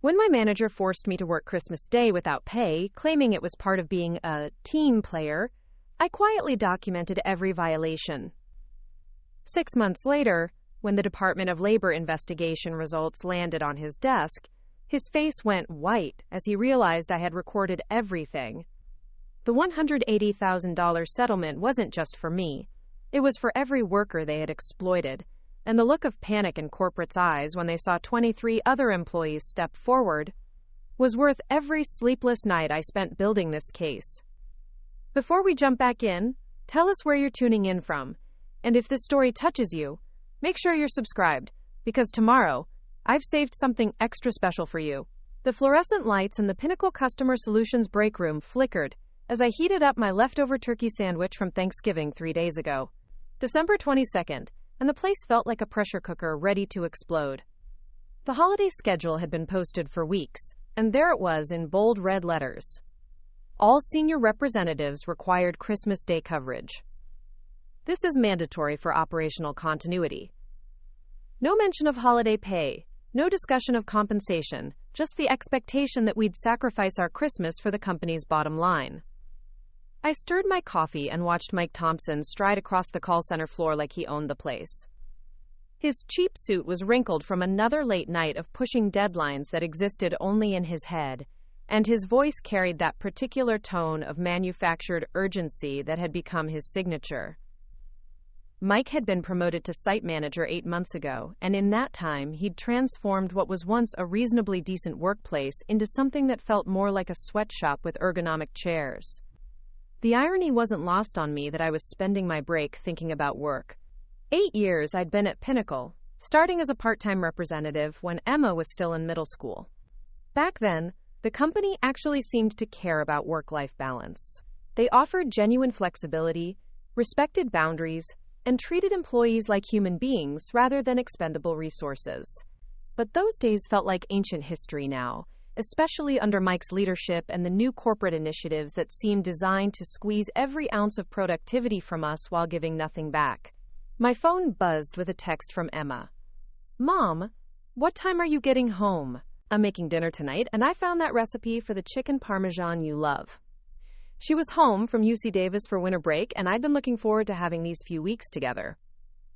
When my manager forced me to work Christmas Day without pay, claiming it was part of being a team player, I quietly documented every violation. 6 months later, when the Department of Labor investigation results landed on his desk, his face went white as he realized I had recorded everything. The $180,000 settlement wasn't just for me. It was for every worker they had exploited, and the look of panic in corporate's eyes when they saw 23 other employees step forward was worth every sleepless night I spent building this case. Before we jump back in, tell us where you're tuning in from, and if this story touches you, make sure you're subscribed, because tomorrow, I've saved something extra special for you. The fluorescent lights in the Pinnacle Customer Solutions break room flickered as I heated up my leftover turkey sandwich from Thanksgiving 3 days ago. December 22nd, and the place felt like a pressure cooker ready to explode. The holiday schedule had been posted for weeks, and there it was in bold red letters. All senior representatives required Christmas Day coverage. This is mandatory for operational continuity. No mention of holiday pay, no discussion of compensation, just the expectation that we'd sacrifice our Christmas for the company's bottom line. I stirred my coffee and watched Mike Thompson stride across the call center floor like he owned the place. His cheap suit was wrinkled from another late night of pushing deadlines that existed only in his head, and his voice carried that particular tone of manufactured urgency that had become his signature. Mike had been promoted to site manager 8 months ago, and in that time, he'd transformed what was once a reasonably decent workplace into something that felt more like a sweatshop with ergonomic chairs. The irony wasn't lost on me that I was spending my break thinking about work. 8 years I'd been at Pinnacle, starting as a part-time representative when Emma was still in middle school. Back then, the company actually seemed to care about work-life balance. They offered genuine flexibility, respected boundaries, and treated employees like human beings rather than expendable resources. But those days felt like ancient history now, especially under Mike's leadership and the new corporate initiatives that seemed designed to squeeze every ounce of productivity from us while giving nothing back. My phone buzzed with a text from Emma. "Mom, what time are you getting home? I'm making dinner tonight, and I found that recipe for the chicken parmesan you love." She was home from UC Davis for winter break, and I'd been looking forward to having these few weeks together.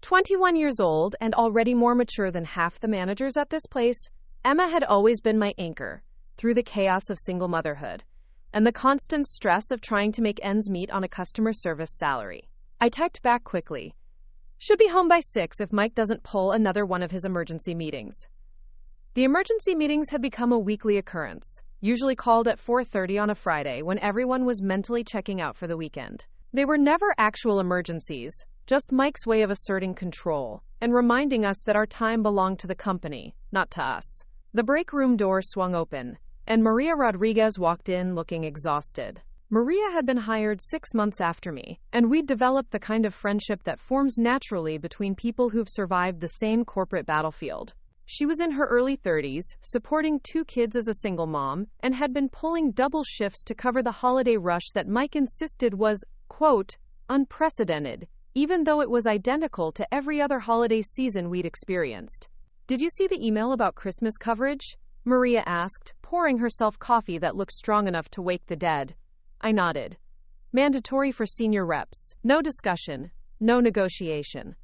21 years old and already more mature than half the managers at this place, Emma had always been my anchor through the chaos of single motherhood and the constant stress of trying to make ends meet on a customer service salary. I typed back quickly. "Should be home by 6 if Mike doesn't pull another one of his emergency meetings." The emergency meetings had become a weekly occurrence, usually called at 4:30 on a Friday when everyone was mentally checking out for the weekend. They were never actual emergencies, just Mike's way of asserting control and reminding us that our time belonged to the company, not to us. The break room door swung open, and Maria Rodriguez walked in looking exhausted. Maria had been hired 6 months after me, and we'd developed the kind of friendship that forms naturally between people who've survived the same corporate battlefield. She was in her early 30s, supporting 2 kids as a single mom, and had been pulling double shifts to cover the holiday rush that Mike insisted was, quote, unprecedented, even though it was identical to every other holiday season we'd experienced. "Did you see the email about Christmas coverage?" Maria asked, pouring herself coffee that looked strong enough to wake the dead. I nodded. "Mandatory for senior reps. No discussion. No negotiation."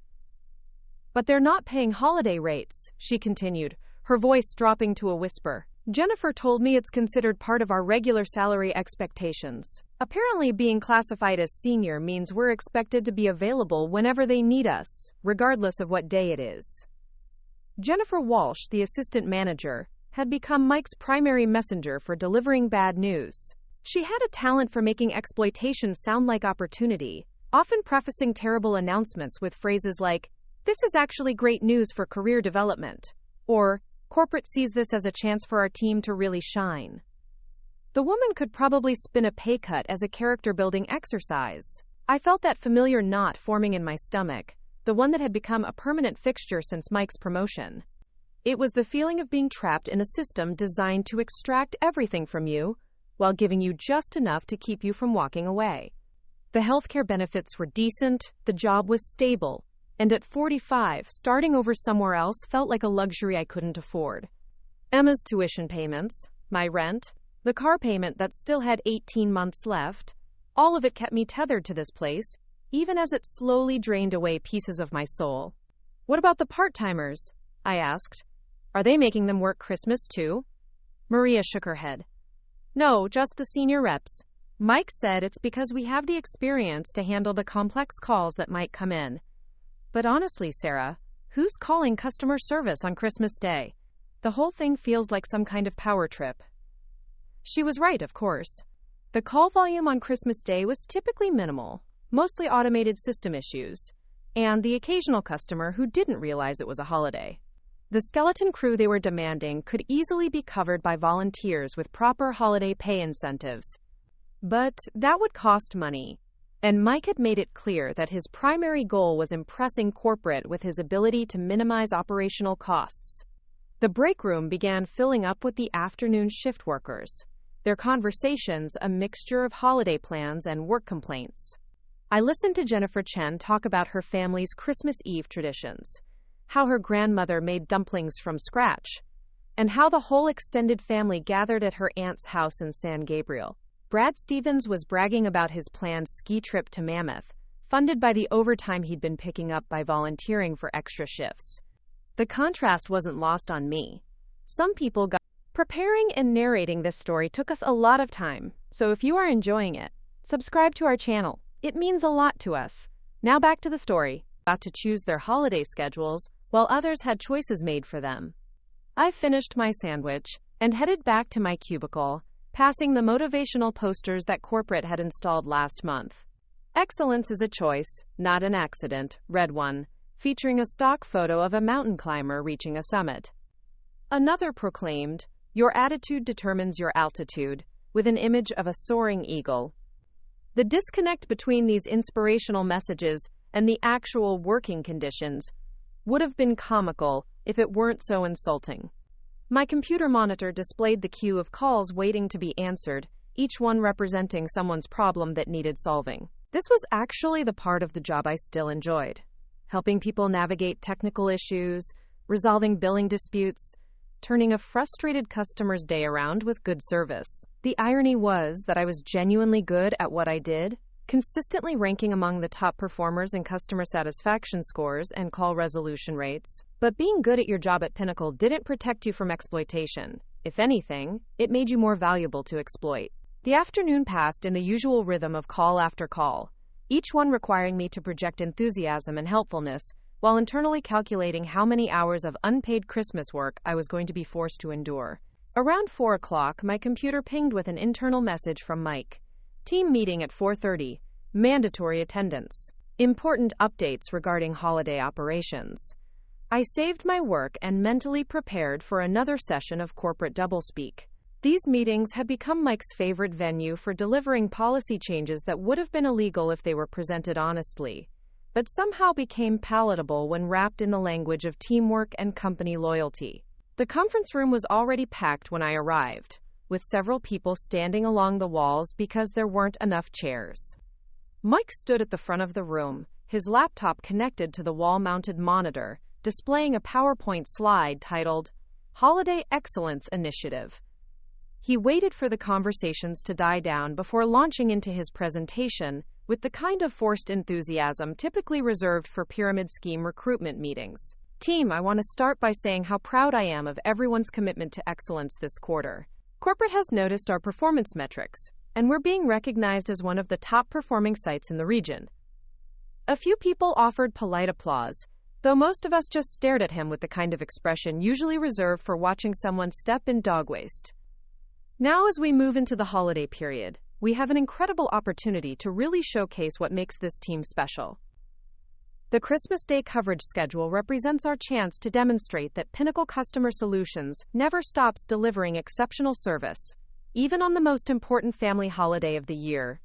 "But they're not paying holiday rates," she continued, her voice dropping to a whisper. "Jennifer told me it's considered part of our regular salary expectations. Apparently being classified as senior means we're expected to be available whenever they need us, regardless of what day it is." Jennifer Walsh, the assistant manager, had become Mike's primary messenger for delivering bad news. She had a talent for making exploitation sound like opportunity, often prefacing terrible announcements with phrases like, "This is actually great news for career development," or, "Corporate sees this as a chance for our team to really shine." The woman could probably spin a pay cut as a character-building exercise. I felt that familiar knot forming in my stomach, the one that had become a permanent fixture since Mike's promotion. It was the feeling of being trapped in a system designed to extract everything from you, while giving you just enough to keep you from walking away. The healthcare benefits were decent, the job was stable, and at 45, starting over somewhere else felt like a luxury I couldn't afford. Emma's tuition payments, my rent, the car payment that still had 18 months left. All of it kept me tethered to this place, even as it slowly drained away pieces of my soul. What about the part-timers? I asked. Are they making them work Christmas too? Maria shook her head. No, just the senior reps. Mike said it's because we have the experience to handle the complex calls that might come in. But honestly, Sarah, who's calling customer service on Christmas Day? The whole thing feels like some kind of power trip. She was right, of course. The call volume on Christmas Day was typically minimal, mostly automated system issues, and the occasional customer who didn't realize it was a holiday. The skeleton crew they were demanding could easily be covered by volunteers with proper holiday pay incentives. But that would cost money, and Mike had made it clear that his primary goal was impressing corporate with his ability to minimize operational costs. The break room began filling up with the afternoon shift workers, their conversations a mixture of holiday plans and work complaints. I listened to Jennifer Chen talk about her family's Christmas Eve traditions, how her grandmother made dumplings from scratch, and how the whole extended family gathered at her aunt's house in San Gabriel. Brad Stevens was bragging about his planned ski trip to Mammoth, funded by the overtime he'd been picking up by volunteering for extra shifts. The contrast wasn't lost on me. Some people got... Preparing and narrating this story took us a lot of time, so if you are enjoying it, subscribe to our channel. It means a lot to us. Now back to the story. Got to choose their holiday schedules, while others had choices made for them. I finished my sandwich and headed back to my cubicle, passing the motivational posters that corporate had installed last month. Excellence is a choice, not an accident, read one, featuring a stock photo of a mountain climber reaching a summit. Another proclaimed, your attitude determines your altitude, with an image of a soaring eagle. The disconnect between these inspirational messages and the actual working conditions would have been comical if it weren't so insulting. My computer monitor displayed the queue of calls waiting to be answered, each one representing someone's problem that needed solving. This was actually the part of the job I still enjoyed. Helping people navigate technical issues, resolving billing disputes, turning a frustrated customer's day around with good service. The irony was that I was genuinely good at what I did, consistently ranking among the top performers in customer satisfaction scores and call resolution rates. But being good at your job at Pinnacle didn't protect you from exploitation. If anything, it made you more valuable to exploit. The afternoon passed in the usual rhythm of call after call, each one requiring me to project enthusiasm and helpfulness, while internally calculating how many hours of unpaid Christmas work I was going to be forced to endure. Around 4 o'clock, my computer pinged with an internal message from Mike. Team meeting at 4:30. Mandatory attendance. Important updates regarding holiday operations. I saved my work and mentally prepared for another session of corporate doublespeak. These meetings had become Mike's favorite venue for delivering policy changes that would have been illegal if they were presented honestly, but somehow became palatable when wrapped in the language of teamwork and company loyalty. The conference room was already packed when I arrived, with several people standing along the walls because there weren't enough chairs. Mike stood at the front of the room, his laptop connected to the wall-mounted monitor, displaying a PowerPoint slide titled, Holiday Excellence Initiative. He waited for the conversations to die down before launching into his presentation, with the kind of forced enthusiasm typically reserved for pyramid scheme recruitment meetings. Team, I want to start by saying how proud I am of everyone's commitment to excellence this quarter. Corporate has noticed our performance metrics, and we're being recognized as one of the top-performing sites in the region. A few people offered polite applause, though most of us just stared at him with the kind of expression usually reserved for watching someone step in dog waste. Now, as we move into the holiday period, we have an incredible opportunity to really showcase what makes this team special. The Christmas Day coverage schedule represents our chance to demonstrate that Pinnacle Customer Solutions never stops delivering exceptional service, even on the most important family holiday of the year.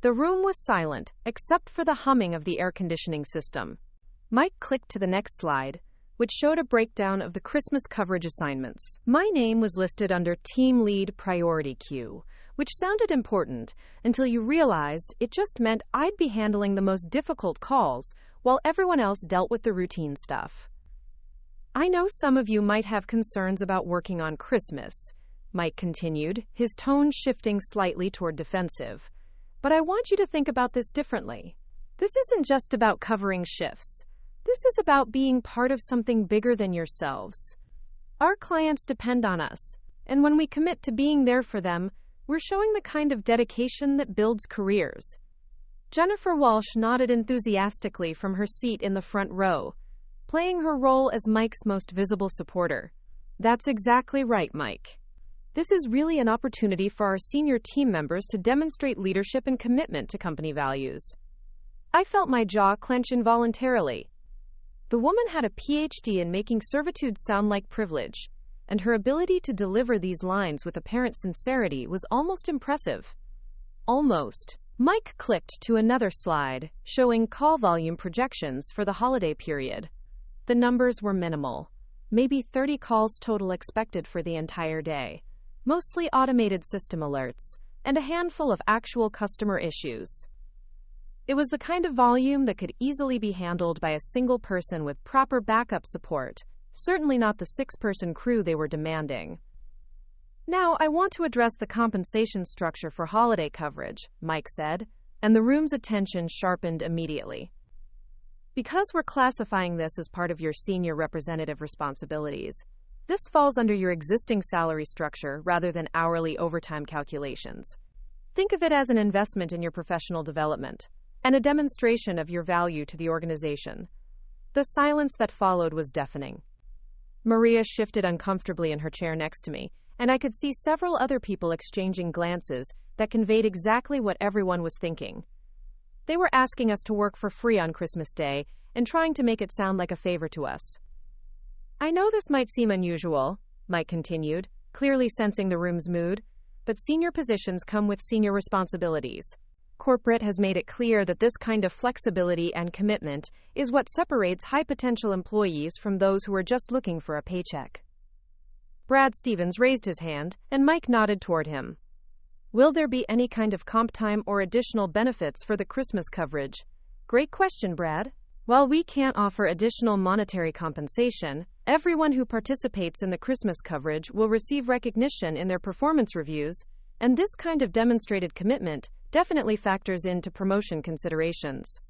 The room was silent, except for the humming of the air conditioning system. Mike clicked to the next slide, which showed a breakdown of the Christmas coverage assignments. My name was listed under Team Lead Priority Queue, which sounded important until you realized it just meant I'd be handling the most difficult calls while everyone else dealt with the routine stuff. I know some of you might have concerns about working on Christmas, Mike continued, his tone shifting slightly toward defensive. But I want you to think about this differently. This isn't just about covering shifts. This is about being part of something bigger than yourselves. Our clients depend on us, and when we commit to being there for them, we're showing the kind of dedication that builds careers. Jennifer Walsh nodded enthusiastically from her seat in the front row, playing her role as Mike's most visible supporter. That's exactly right, Mike. This is really an opportunity for our senior team members to demonstrate leadership and commitment to company values. I felt my jaw clench involuntarily. The woman had a PhD in making servitude sound like privilege, and her ability to deliver these lines with apparent sincerity was almost impressive. Almost. Mike clicked to another slide, showing call volume projections for the holiday period. The numbers were minimal. Maybe 30 calls total expected for the entire day. Mostly automated system alerts, and a handful of actual customer issues. It was the kind of volume that could easily be handled by a single person with proper backup support, certainly not the 6-person crew they were demanding. Now, I want to address the compensation structure for holiday coverage, Mike said, and the room's attention sharpened immediately. Because we're classifying this as part of your senior representative responsibilities, this falls under your existing salary structure rather than hourly overtime calculations. Think of it as an investment in your professional development and a demonstration of your value to the organization. The silence that followed was deafening. Maria shifted uncomfortably in her chair next to me, and I could see several other people exchanging glances that conveyed exactly what everyone was thinking. They were asking us to work for free on Christmas Day and trying to make it sound like a favor to us. I know this might seem unusual, Mike continued, clearly sensing the room's mood, but senior positions come with senior responsibilities. Corporate has made it clear that this kind of flexibility and commitment is what separates high-potential employees from those who are just looking for a paycheck. Brad Stevens raised his hand, and Mike nodded toward him. Will there be any kind of comp time or additional benefits for the Christmas coverage? Great question, Brad. While we can't offer additional monetary compensation, everyone who participates in the Christmas coverage will receive recognition in their performance reviews, and this kind of demonstrated commitment definitely factors into promotion considerations.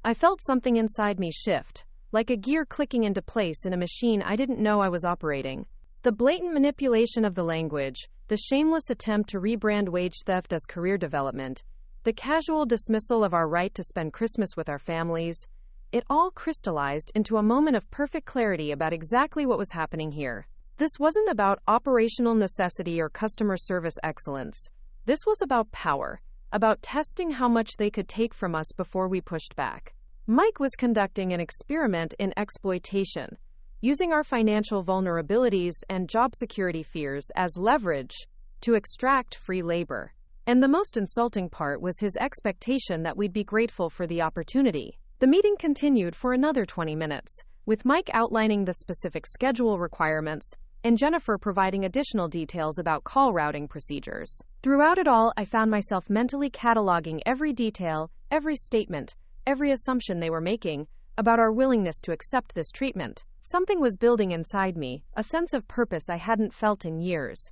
I felt something inside me shift, like a gear clicking into place in a machine I didn't know I was operating. The blatant manipulation of the language, the shameless attempt to rebrand wage theft as career development, the casual dismissal of our right to spend Christmas with our families, it all crystallized into a moment of perfect clarity about exactly what was happening here. This wasn't about operational necessity or customer service excellence. This was about power, about testing how much they could take from us before we pushed back. Mike was conducting an experiment in exploitation, using our financial vulnerabilities and job security fears as leverage to extract free labor. And the most insulting part was his expectation that we'd be grateful for the opportunity. The meeting continued for another 20 minutes, with Mike outlining the specific schedule requirements and Jennifer providing additional details about call routing procedures. Throughout it all, I found myself mentally cataloging every detail, every statement, every assumption they were making about our willingness to accept this treatment. Something was building inside me, a sense of purpose I hadn't felt in years.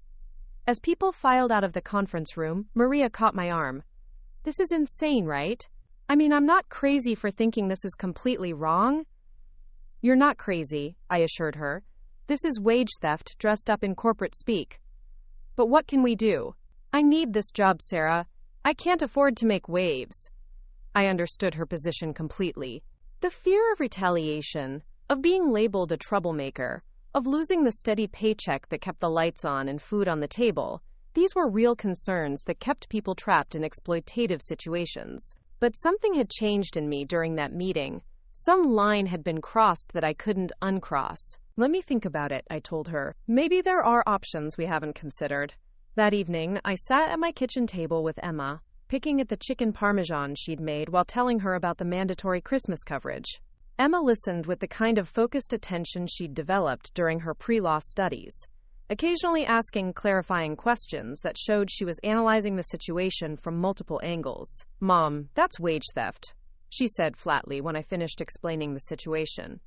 As people filed out of the conference room, Maria caught my arm. This is insane, right? I mean, I'm not crazy for thinking this is completely wrong. You're not crazy, I assured her. This is wage theft dressed up in corporate speak. But what can we do? I need this job, Sarah. I can't afford to make waves. I understood her position completely. The fear of retaliation, of being labeled a troublemaker, of losing the steady paycheck that kept the lights on and food on the table, these were real concerns that kept people trapped in exploitative situations. But something had changed in me during that meeting. Some line had been crossed that I couldn't uncross. Let me think about it, I told her. Maybe there are options we haven't considered. That evening, I sat at my kitchen table with Emma, picking at the chicken parmesan she'd made while telling her about the mandatory Christmas coverage. Emma listened with the kind of focused attention she'd developed during her pre-law studies, occasionally asking clarifying questions that showed she was analyzing the situation from multiple angles. Mom, that's wage theft, she said flatly when I finished explaining the situation.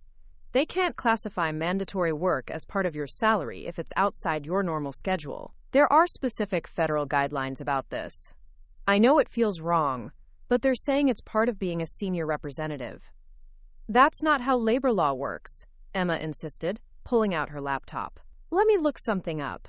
They can't classify mandatory work as part of your salary if it's outside your normal schedule. There are specific federal guidelines about this. I know it feels wrong, but they're saying it's part of being a senior representative. That's not how labor law works, Emma insisted, pulling out her laptop. Let me look something up.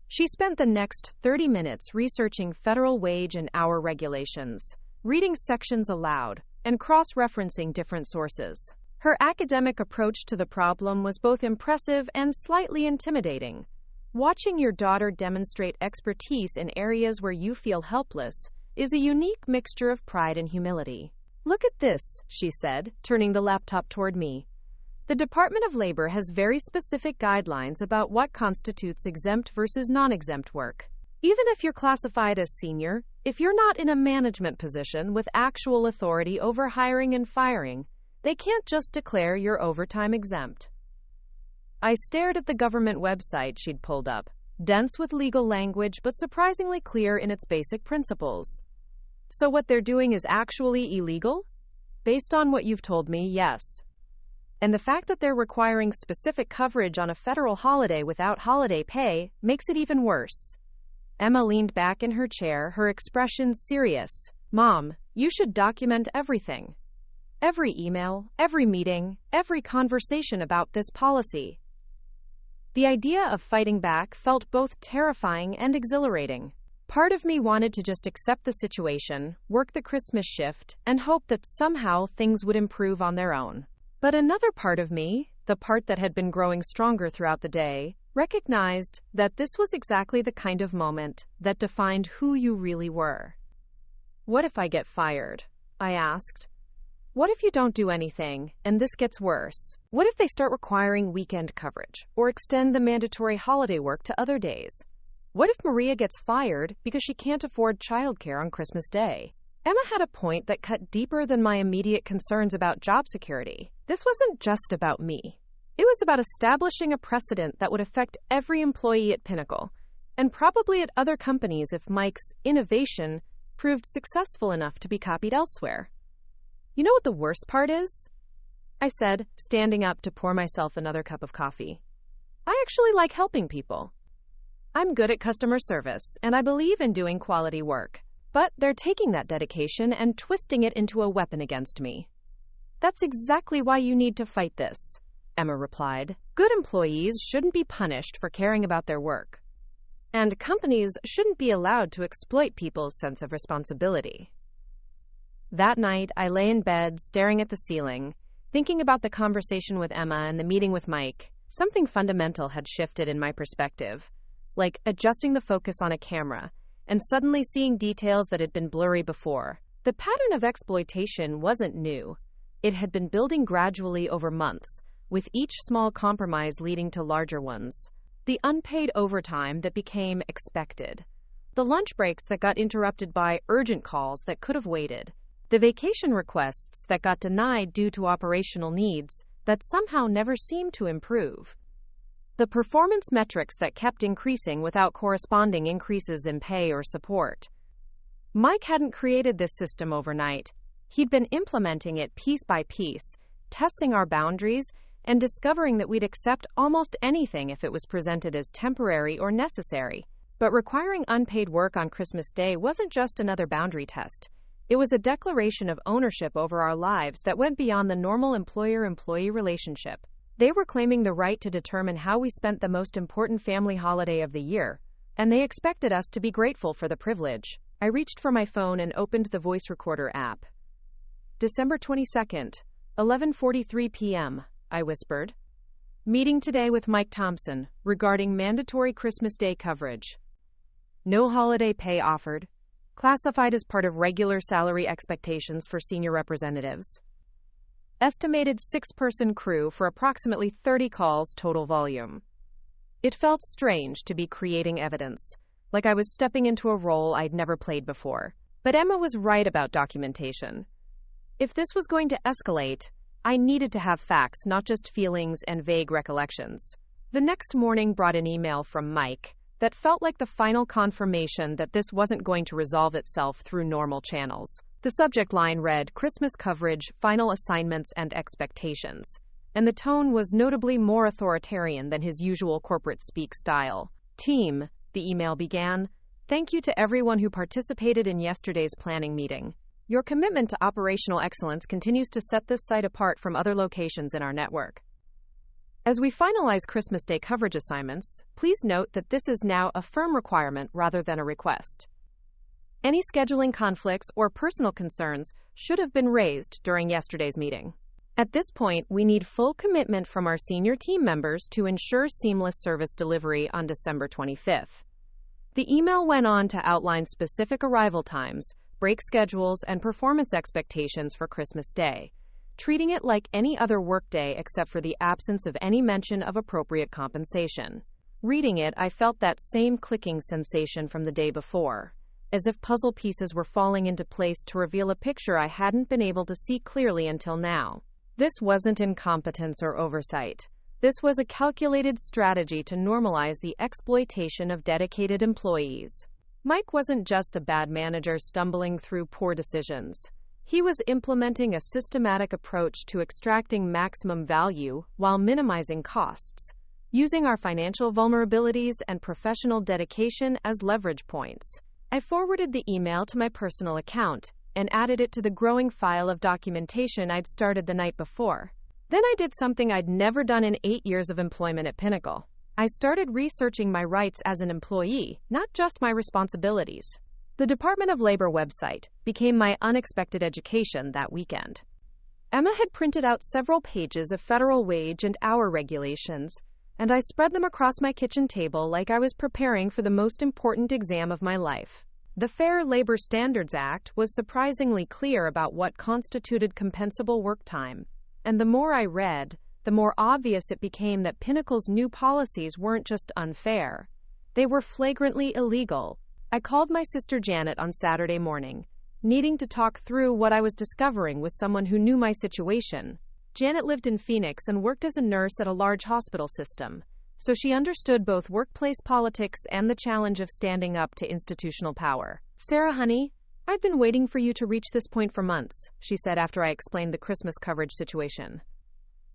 She spent the next 30 minutes researching federal wage and hour regulations, reading sections aloud, and cross-referencing different sources. Her academic approach to the problem was both impressive and slightly intimidating. Watching your daughter demonstrate expertise in areas where you feel helpless is a unique mixture of pride and humility. Look at this, she said, turning the laptop toward me. The Department of Labor has very specific guidelines about what constitutes exempt versus non-exempt work. Even if you're classified as senior, if you're not in a management position with actual authority over hiring and firing, they can't just declare your overtime exempt. I stared at the government website she'd pulled up, dense with legal language but surprisingly clear in its basic principles. So what they're doing is actually illegal? Based on what you've told me, yes. And the fact that they're requiring specific coverage on a federal holiday without holiday pay makes it even worse. Emma leaned back in her chair, her expression serious. Mom, you should document everything. Every email, every meeting, every conversation about this policy. The idea of fighting back felt both terrifying and exhilarating. Part of me wanted to just accept the situation, work the Christmas shift, and hope that somehow things would improve on their own. But another part of me, the part that had been growing stronger throughout the day, recognized that this was exactly the kind of moment that defined who you really were. What if I get fired? I asked. What if you don't do anything, and this gets worse? What if they start requiring weekend coverage, or extend the mandatory holiday work to other days? What if Maria gets fired because she can't afford childcare on Christmas Day? Emma had a point that cut deeper than my immediate concerns about job security. This wasn't just about me. It was about establishing a precedent that would affect every employee at Pinnacle, and probably at other companies if Mike's innovation proved successful enough to be copied elsewhere. You know what the worst part is? I said, standing up to pour myself another cup of coffee. I actually like helping people. I'm good at customer service, and I believe in doing quality work. But they're taking that dedication and twisting it into a weapon against me. That's exactly why you need to fight this, Emma replied. Good employees shouldn't be punished for caring about their work. And companies shouldn't be allowed to exploit people's sense of responsibility. That night, I lay in bed, staring at the ceiling, thinking about the conversation with Emma and the meeting with Mike. Something fundamental had shifted in my perspective, like adjusting the focus on a camera and suddenly seeing details that had been blurry before. The pattern of exploitation wasn't new. It had been building gradually over months, with each small compromise leading to larger ones. The unpaid overtime that became expected. The lunch breaks that got interrupted by urgent calls that could have waited. The vacation requests that got denied due to operational needs that somehow never seemed to improve. The performance metrics that kept increasing without corresponding increases in pay or support. Mike hadn't created this system overnight. He'd been implementing it piece by piece, testing our boundaries, and discovering that we'd accept almost anything if it was presented as temporary or necessary. But requiring unpaid work on Christmas Day wasn't just another boundary test. It was a declaration of ownership over our lives that went beyond the normal employer-employee relationship. They were claiming the right to determine how we spent the most important family holiday of the year, and they expected us to be grateful for the privilege. I reached for my phone and opened the voice recorder app. December 22nd, 11:43 p.m., I whispered. Meeting today with Mike Thompson regarding mandatory Christmas Day coverage. No holiday pay offered. Classified as part of regular salary expectations for senior representatives. Estimated 6-person crew for approximately 30 calls total volume. It felt strange to be creating evidence, like I was stepping into a role I'd never played before. But Emma was right about documentation. If this was going to escalate, I needed to have facts, not just feelings and vague recollections. The next morning brought an email from Mike that felt like the final confirmation that this wasn't going to resolve itself through normal channels. The subject line read, Christmas coverage, final assignments and expectations. and the tone was notably more authoritarian than his usual corporate speak style. "Team," the email began, "thank you to everyone who participated in yesterday's planning meeting. Your commitment to operational excellence continues to set this site apart from other locations in our network. As we finalize Christmas Day coverage assignments, please note that this is now a firm requirement rather than a request. Any scheduling conflicts or personal concerns should have been raised during yesterday's meeting. At this point, we need full commitment from our senior team members to ensure seamless service delivery on December 25th. The email went on to outline specific arrival times, break schedules, and performance expectations for Christmas Day, treating it like any other workday except for the absence of any mention of appropriate compensation. Reading it, I felt that same clicking sensation from the day before, as if puzzle pieces were falling into place to reveal a picture I hadn't been able to see clearly until now. This wasn't incompetence or oversight. This was a calculated strategy to normalize the exploitation of dedicated employees. Mike wasn't just a bad manager stumbling through poor decisions. He was implementing a systematic approach to extracting maximum value while minimizing costs, using our financial vulnerabilities and professional dedication as leverage points. I forwarded the email to my personal account and added it to the growing file of documentation I'd started the night before. Then I did something I'd never done in 8 years of employment at Pinnacle. I started researching my rights as an employee, not just my responsibilities. The Department of Labor website became my unexpected education that weekend. Emma had printed out several pages of federal wage and hour regulations, and I spread them across my kitchen table like I was preparing for the most important exam of my life. The Fair Labor Standards Act was surprisingly clear about what constituted compensable work time, and the more I read, the more obvious it became that Pinnacle's new policies weren't just unfair. They were flagrantly illegal. I called my sister Janet on Saturday morning, needing to talk through what I was discovering with someone who knew my situation. Janet lived in Phoenix and worked as a nurse at a large hospital system, so she understood both workplace politics and the challenge of standing up to institutional power. "Sarah, honey, I've been waiting for you to reach this point for months," she said after I explained the Christmas coverage situation.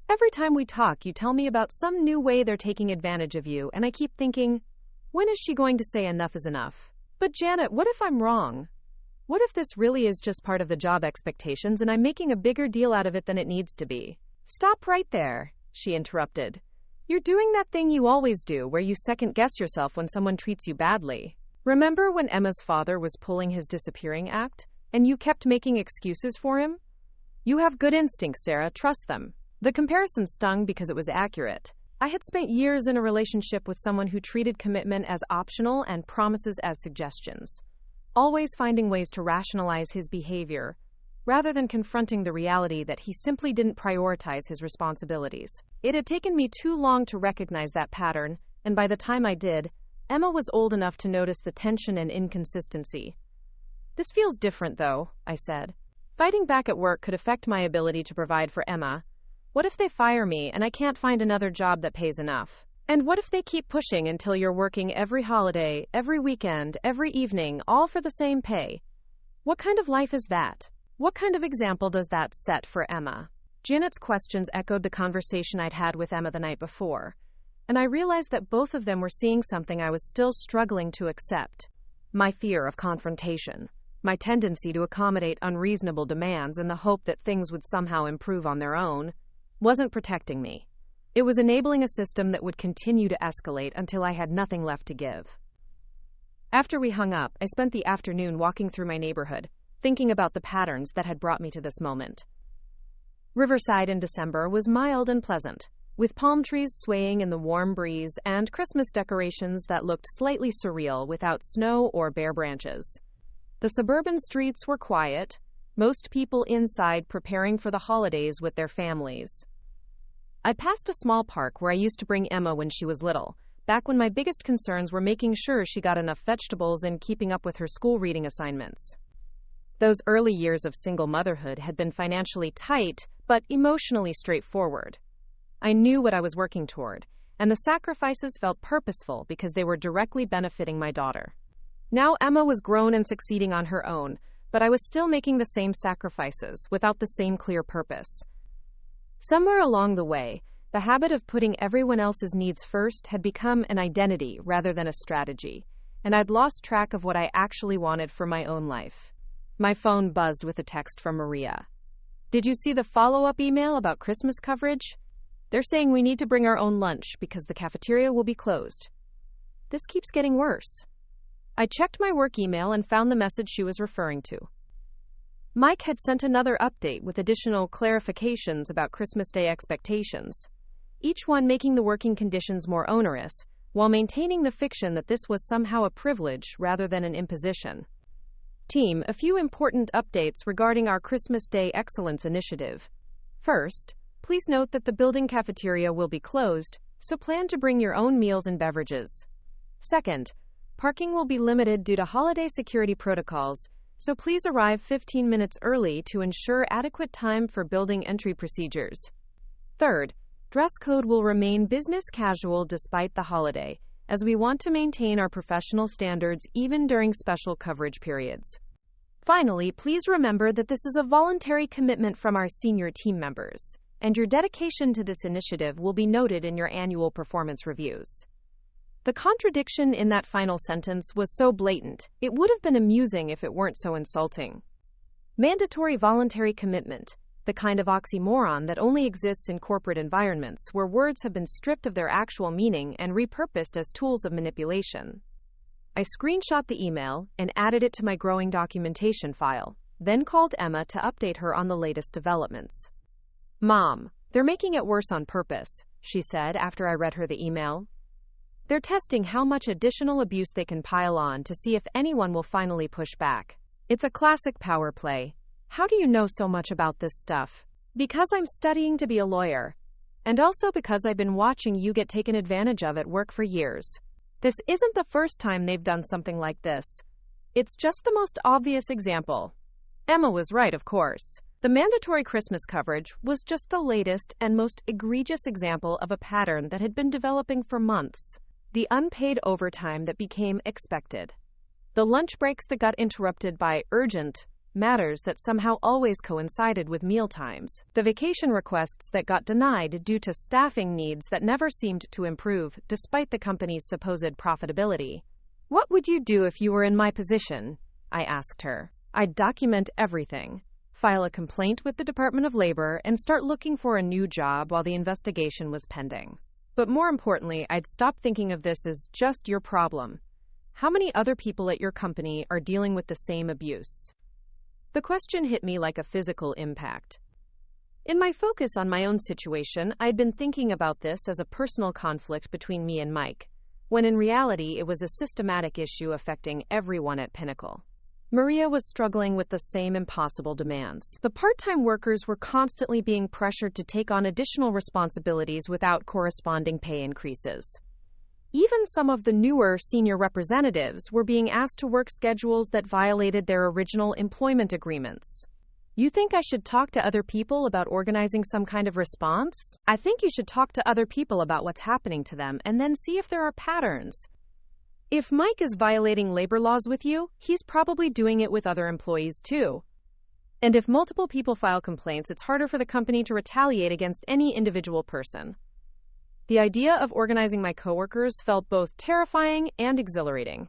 "Every time we talk, you tell me about some new way they're taking advantage of you, and I keep thinking, when is she going to say enough is enough? But Janet, what if I'm wrong? What if this really is just part of the job expectations and I'm making a bigger deal out of it than it needs to be?" "Stop right there," she interrupted. "You're doing that thing you always do where you second-guess yourself when someone treats you badly. Remember when Emma's father was pulling his disappearing act, and you kept making excuses for him? You have good instincts, Sarah, trust them." The comparison stung because it was accurate. I had spent years in a relationship with someone who treated commitment as optional and promises as suggestions, always finding ways to rationalize his behavior, rather than confronting the reality that he simply didn't prioritize his responsibilities. It had taken me too long to recognize that pattern, and by the time I did, Emma was old enough to notice the tension and inconsistency. "This feels different, though," I said. "Fighting back at work could affect my ability to provide for Emma. What if they fire me and I can't find another job that pays enough? And what if they keep pushing until you're working every holiday, every weekend, every evening, all for the same pay? What kind of life is that? What kind of example does that set for Emma?" Janet's questions echoed the conversation I'd had with Emma the night before, and I realized that both of them were seeing something I was still struggling to accept. My fear of confrontation, my tendency to accommodate unreasonable demands in the hope that things would somehow improve on their own, wasn't protecting me. It was enabling a system that would continue to escalate until I had nothing left to give. After we hung up, I spent the afternoon walking through my neighborhood, thinking about the patterns that had brought me to this moment. Riverside in December was mild and pleasant, with palm trees swaying in the warm breeze and Christmas decorations that looked slightly surreal without snow or bare branches. The suburban streets were quiet, most people inside preparing for the holidays with their families. I passed a small park where I used to bring Emma when she was little, back when my biggest concerns were making sure she got enough vegetables and keeping up with her school reading assignments. Those early years of single motherhood had been financially tight, but emotionally straightforward. I knew what I was working toward, and the sacrifices felt purposeful because they were directly benefiting my daughter. Now Emma was grown and succeeding on her own, but I was still making the same sacrifices without the same clear purpose. Somewhere along the way, the habit of putting everyone else's needs first had become an identity rather than a strategy, and I'd lost track of what I actually wanted for my own life. My phone buzzed with a text from Maria. "Did you see the follow-up email about Christmas coverage? They're saying we need to bring our own lunch because the cafeteria will be closed. This keeps getting worse." I checked my work email and found the message she was referring to. Mike had sent another update with additional clarifications about Christmas Day expectations, each one making the working conditions more onerous, while maintaining the fiction that this was somehow a privilege rather than an imposition. Team, a few important updates regarding our Christmas Day Excellence initiative. First, please note that the building cafeteria will be closed, so plan to bring your own meals and beverages. Second, parking will be limited due to holiday security protocols, so please arrive 15 minutes early to ensure adequate time for building entry procedures. Third, dress code will remain business casual despite the holiday, as we want to maintain our professional standards even during special coverage periods. Finally, please remember that this is a voluntary commitment from our senior team members, and your dedication to this initiative will be noted in your annual performance reviews. The contradiction in that final sentence was so blatant, it would have been amusing if it weren't so insulting. Mandatory voluntary commitment, the kind of oxymoron that only exists in corporate environments where words have been stripped of their actual meaning and repurposed as tools of manipulation. I screenshot the email and added it to my growing documentation file, then called Emma to update her on the latest developments. "Mom, they're making it worse on purpose," she said after I read her the email. "They're testing how much additional abuse they can pile on to see if anyone will finally push back. It's a classic power play. How do you know so much about this stuff?" "Because I'm studying to be a lawyer. And also because I've been watching you get taken advantage of at work for years. This isn't the first time they've done something like this. It's just the most obvious example." Emma was right, of course. The mandatory Christmas coverage was just the latest and most egregious example of a pattern that had been developing for months. The unpaid overtime that became expected. The lunch breaks that got interrupted by urgent matters that somehow always coincided with mealtimes. The vacation requests that got denied due to staffing needs that never seemed to improve despite the company's supposed profitability. "What would you do if you were in my position?" I asked her. "I'd document everything, file a complaint with the Department of Labor, and start looking for a new job while the investigation was pending. But more importantly, I'd stop thinking of this as just your problem. How many other people at your company are dealing with the same abuse?" The question hit me like a physical impact. In my focus on my own situation, I'd been thinking about this as a personal conflict between me and Mike, when in reality it was a systematic issue affecting everyone at Pinnacle. Maria was struggling with the same impossible demands. The part-time workers were constantly being pressured to take on additional responsibilities without corresponding pay increases. Even some of the newer senior representatives were being asked to work schedules that violated their original employment agreements. "You think I should talk to other people about organizing some kind of response? I think you should talk to other people about what's happening to them and then see if there are patterns. If Mike is violating labor laws with you, he's probably doing it with other employees too. And if multiple people file complaints, it's harder for the company to retaliate against any individual person." The idea of organizing my coworkers felt both terrifying and exhilarating.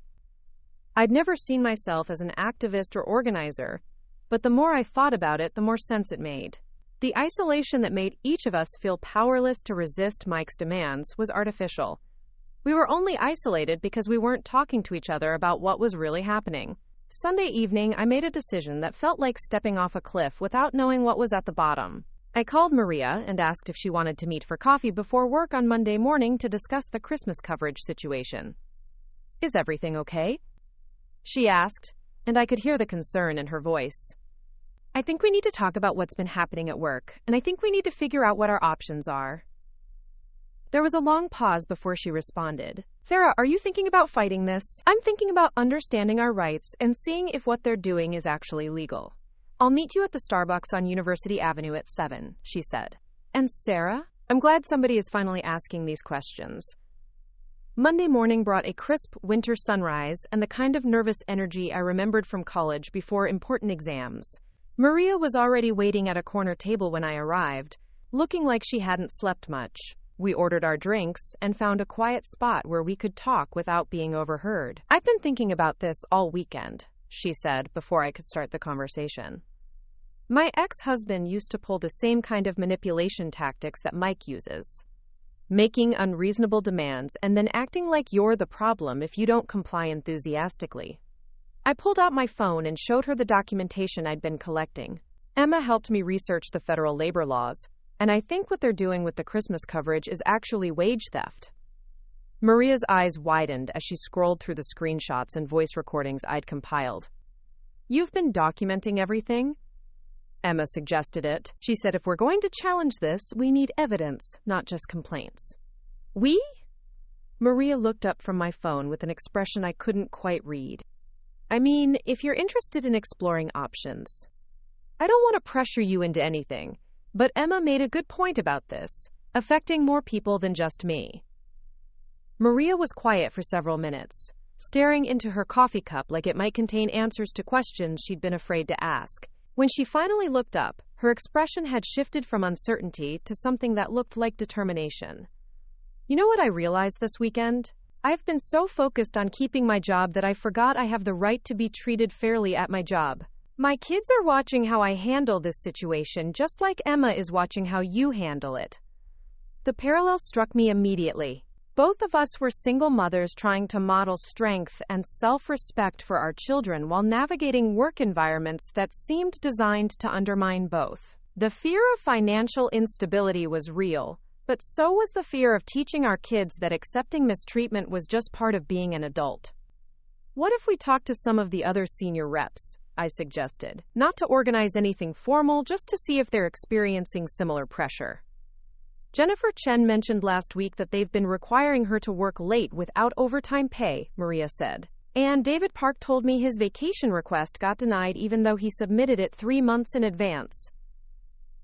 I'd never seen myself as an activist or organizer, but the more I thought about it, the more sense it made. The isolation that made each of us feel powerless to resist Mike's demands was artificial. We were only isolated because we weren't talking to each other about what was really happening. Sunday evening, I made a decision that felt like stepping off a cliff without knowing what was at the bottom. I called Maria and asked if she wanted to meet for coffee before work on Monday morning to discuss the Christmas coverage situation. "Is everything okay?" she asked, and I could hear the concern in her voice. "I think we need to talk about what's been happening at work, and I think we need to figure out what our options are." There was a long pause before she responded. "Sarah, are you thinking about fighting this?" "I'm thinking about understanding our rights and seeing if what they're doing is actually legal. I'll meet you at the Starbucks on University Avenue at 7, she said. "And Sarah?" I'm glad somebody is finally asking these questions. Monday morning brought a crisp winter sunrise and the kind of nervous energy I remembered from college before important exams. Maria was already waiting at a corner table when I arrived, looking like she hadn't slept much. We ordered our drinks and found a quiet spot where we could talk without being overheard. "I've been thinking about this all weekend," she said before I could start the conversation. "My ex-husband used to pull the same kind of manipulation tactics that Mike uses. Making unreasonable demands and then acting like you're the problem if you don't comply enthusiastically." I pulled out my phone and showed her the documentation I'd been collecting. Emma helped me research the federal labor laws, and I think what they're doing with the Christmas coverage is actually wage theft. Maria's eyes widened as she scrolled through the screenshots and voice recordings I'd compiled. "You've been documenting everything?" Emma suggested it. She said if we're going to challenge this, we need evidence, not just complaints. "We?" Maria looked up from my phone with an expression I couldn't quite read. "I mean, if you're interested in exploring options. I don't want to pressure you into anything, but Emma made a good point about this, affecting more people than just me." Maria was quiet for several minutes, staring into her coffee cup like it might contain answers to questions she'd been afraid to ask. When she finally looked up, her expression had shifted from uncertainty to something that looked like determination. "You know what I realized this weekend? I've been so focused on keeping my job that I forgot I have the right to be treated fairly at my job. My kids are watching how I handle this situation just like Emma is watching how you handle it." The parallel struck me immediately. Both of us were single mothers trying to model strength and self-respect for our children while navigating work environments that seemed designed to undermine both. The fear of financial instability was real, but so was the fear of teaching our kids that accepting mistreatment was just part of being an adult. "What if we talked to some of the other senior reps?" I suggested. "Not to organize anything formal, just to see if they're experiencing similar pressure." "Jennifer Chen mentioned last week that they've been requiring her to work late without overtime pay," Maria said. "And David Park told me his vacation request got denied even though he submitted it 3 months in advance."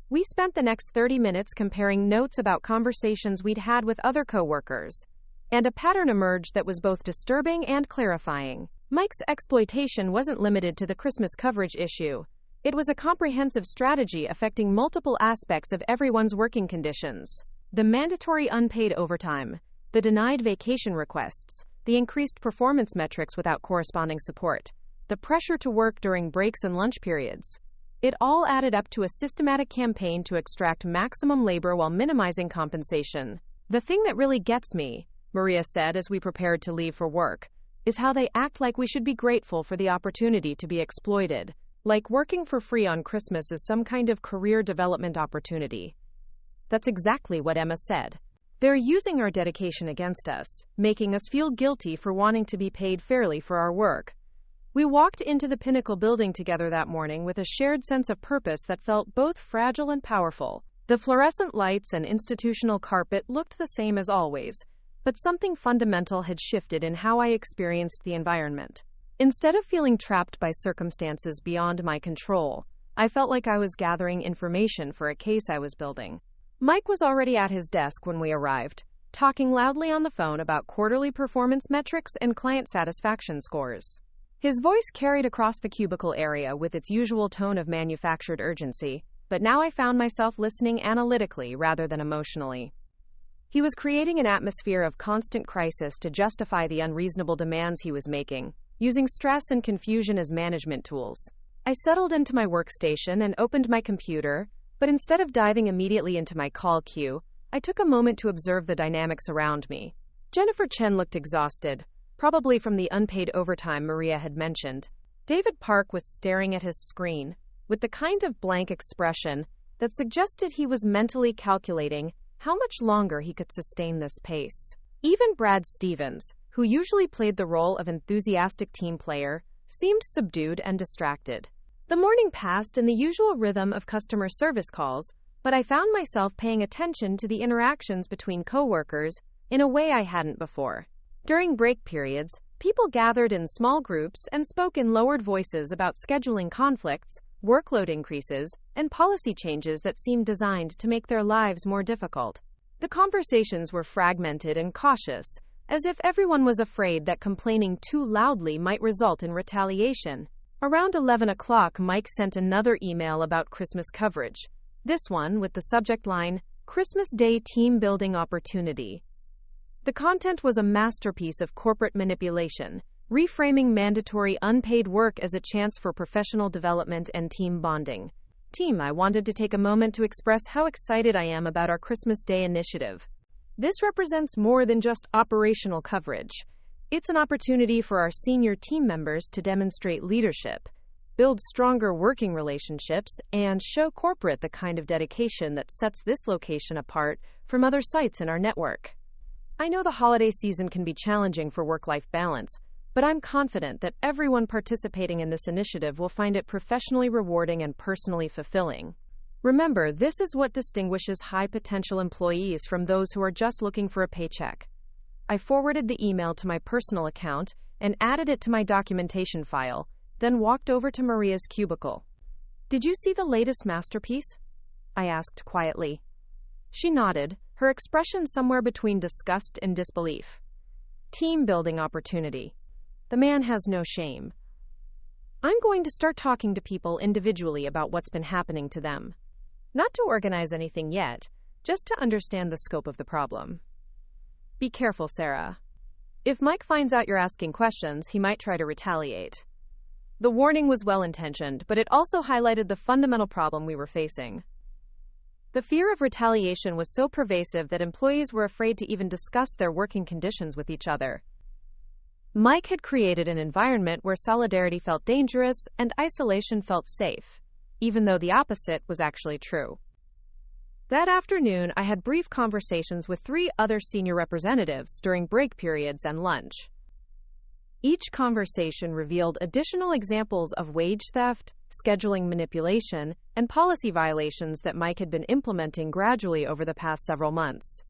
We spent the next 30 minutes comparing notes about conversations we'd had with other coworkers, and a pattern emerged that was both disturbing and clarifying. Mike's exploitation wasn't limited to the Christmas coverage issue. It was a comprehensive strategy affecting multiple aspects of everyone's working conditions. The mandatory unpaid overtime, the denied vacation requests, the increased performance metrics without corresponding support, the pressure to work during breaks and lunch periods. It all added up to a systematic campaign to extract maximum labor while minimizing compensation. "The thing that really gets me," Maria said as we prepared to leave for work, "is how they act like we should be grateful for the opportunity to be exploited. Like working for free on Christmas is some kind of career development opportunity." That's exactly what Emma said. "They're using our dedication against us, making us feel guilty for wanting to be paid fairly for our work." We walked into the Pinnacle building together that morning with a shared sense of purpose that felt both fragile and powerful. The fluorescent lights and institutional carpet looked the same as always, but something fundamental had shifted in how I experienced the environment. Instead of feeling trapped by circumstances beyond my control, I felt like I was gathering information for a case I was building. Mike was already at his desk when we arrived, talking loudly on the phone about quarterly performance metrics and client satisfaction scores. His voice carried across the cubicle area with its usual tone of manufactured urgency, but now I found myself listening analytically rather than emotionally. He was creating an atmosphere of constant crisis to justify the unreasonable demands he was making, using stress and confusion as management tools. I settled into my workstation and opened my computer, but instead of diving immediately into my call queue, I took a moment to observe the dynamics around me. Jennifer Chen looked exhausted, probably from the unpaid overtime Maria had mentioned. David Park was staring at his screen, with the kind of blank expression that suggested he was mentally calculating how much longer he could sustain this pace. Even Brad Stevens, who usually played the role of enthusiastic team player, seemed subdued and distracted. The morning passed in the usual rhythm of customer service calls, but I found myself paying attention to the interactions between coworkers in a way I hadn't before. During break periods, people gathered in small groups and spoke in lowered voices about scheduling conflicts, workload increases, and policy changes that seemed designed to make their lives more difficult. The conversations were fragmented and cautious, as if everyone was afraid that complaining too loudly might result in retaliation. Around 11 o'clock, Mike sent another email about Christmas coverage, This one with the subject line, Christmas Day Team Building Opportunity. The content was a masterpiece of corporate manipulation, reframing mandatory unpaid work as a chance for professional development and team bonding. Team, I wanted to take a moment to express how excited I am about our Christmas Day initiative. This represents more than just operational coverage. It's an opportunity for our senior team members to demonstrate leadership, build stronger working relationships, and show corporate the kind of dedication that sets this location apart from other sites in our network. I know the holiday season can be challenging for work-life balance, but I'm confident that everyone participating in this initiative will find it professionally rewarding and personally fulfilling. Remember, this is what distinguishes high-potential employees from those who are just looking for a paycheck. I forwarded the email to my personal account and added it to my documentation file, then walked over to Maria's cubicle. "Did you see the latest masterpiece?" I asked quietly. She nodded, her expression somewhere between disgust and disbelief. Team building opportunity. The man has no shame. I'm going to start talking to people individually about what's been happening to them. Not to organize anything yet, just to understand the scope of the problem. Be careful, Sarah. If Mike finds out you're asking questions, he might try to retaliate. The warning was well-intentioned, but it also highlighted the fundamental problem we were facing. The fear of retaliation was so pervasive that employees were afraid to even discuss their working conditions with each other. Mike had created an environment where solidarity felt dangerous and isolation felt safe, even though the opposite was actually true. That afternoon, I had brief conversations with 3 other senior representatives during break periods and lunch. Each conversation revealed additional examples of wage theft, scheduling manipulation, and policy violations that Mike had been implementing gradually over the past several months.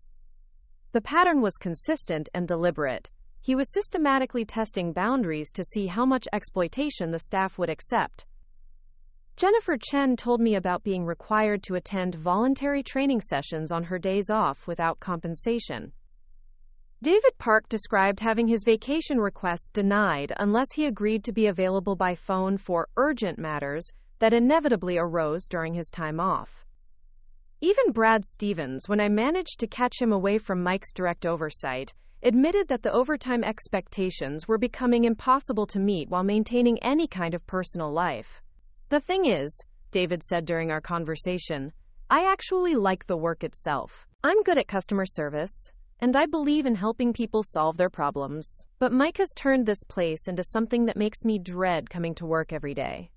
The pattern was consistent and deliberate. He was systematically testing boundaries to see how much exploitation the staff would accept. Jennifer Chen told me about being required to attend voluntary training sessions on her days off without compensation. David Park described having his vacation requests denied unless he agreed to be available by phone for urgent matters that inevitably arose during his time off. Even Brad Stevens, when I managed to catch him away from Mike's direct oversight, admitted that the overtime expectations were becoming impossible to meet while maintaining any kind of personal life. "The thing is," David said during our conversation, "I actually like the work itself. I'm good at customer service, and I believe in helping people solve their problems. But Mike has turned this place into something that makes me dread coming to work every day."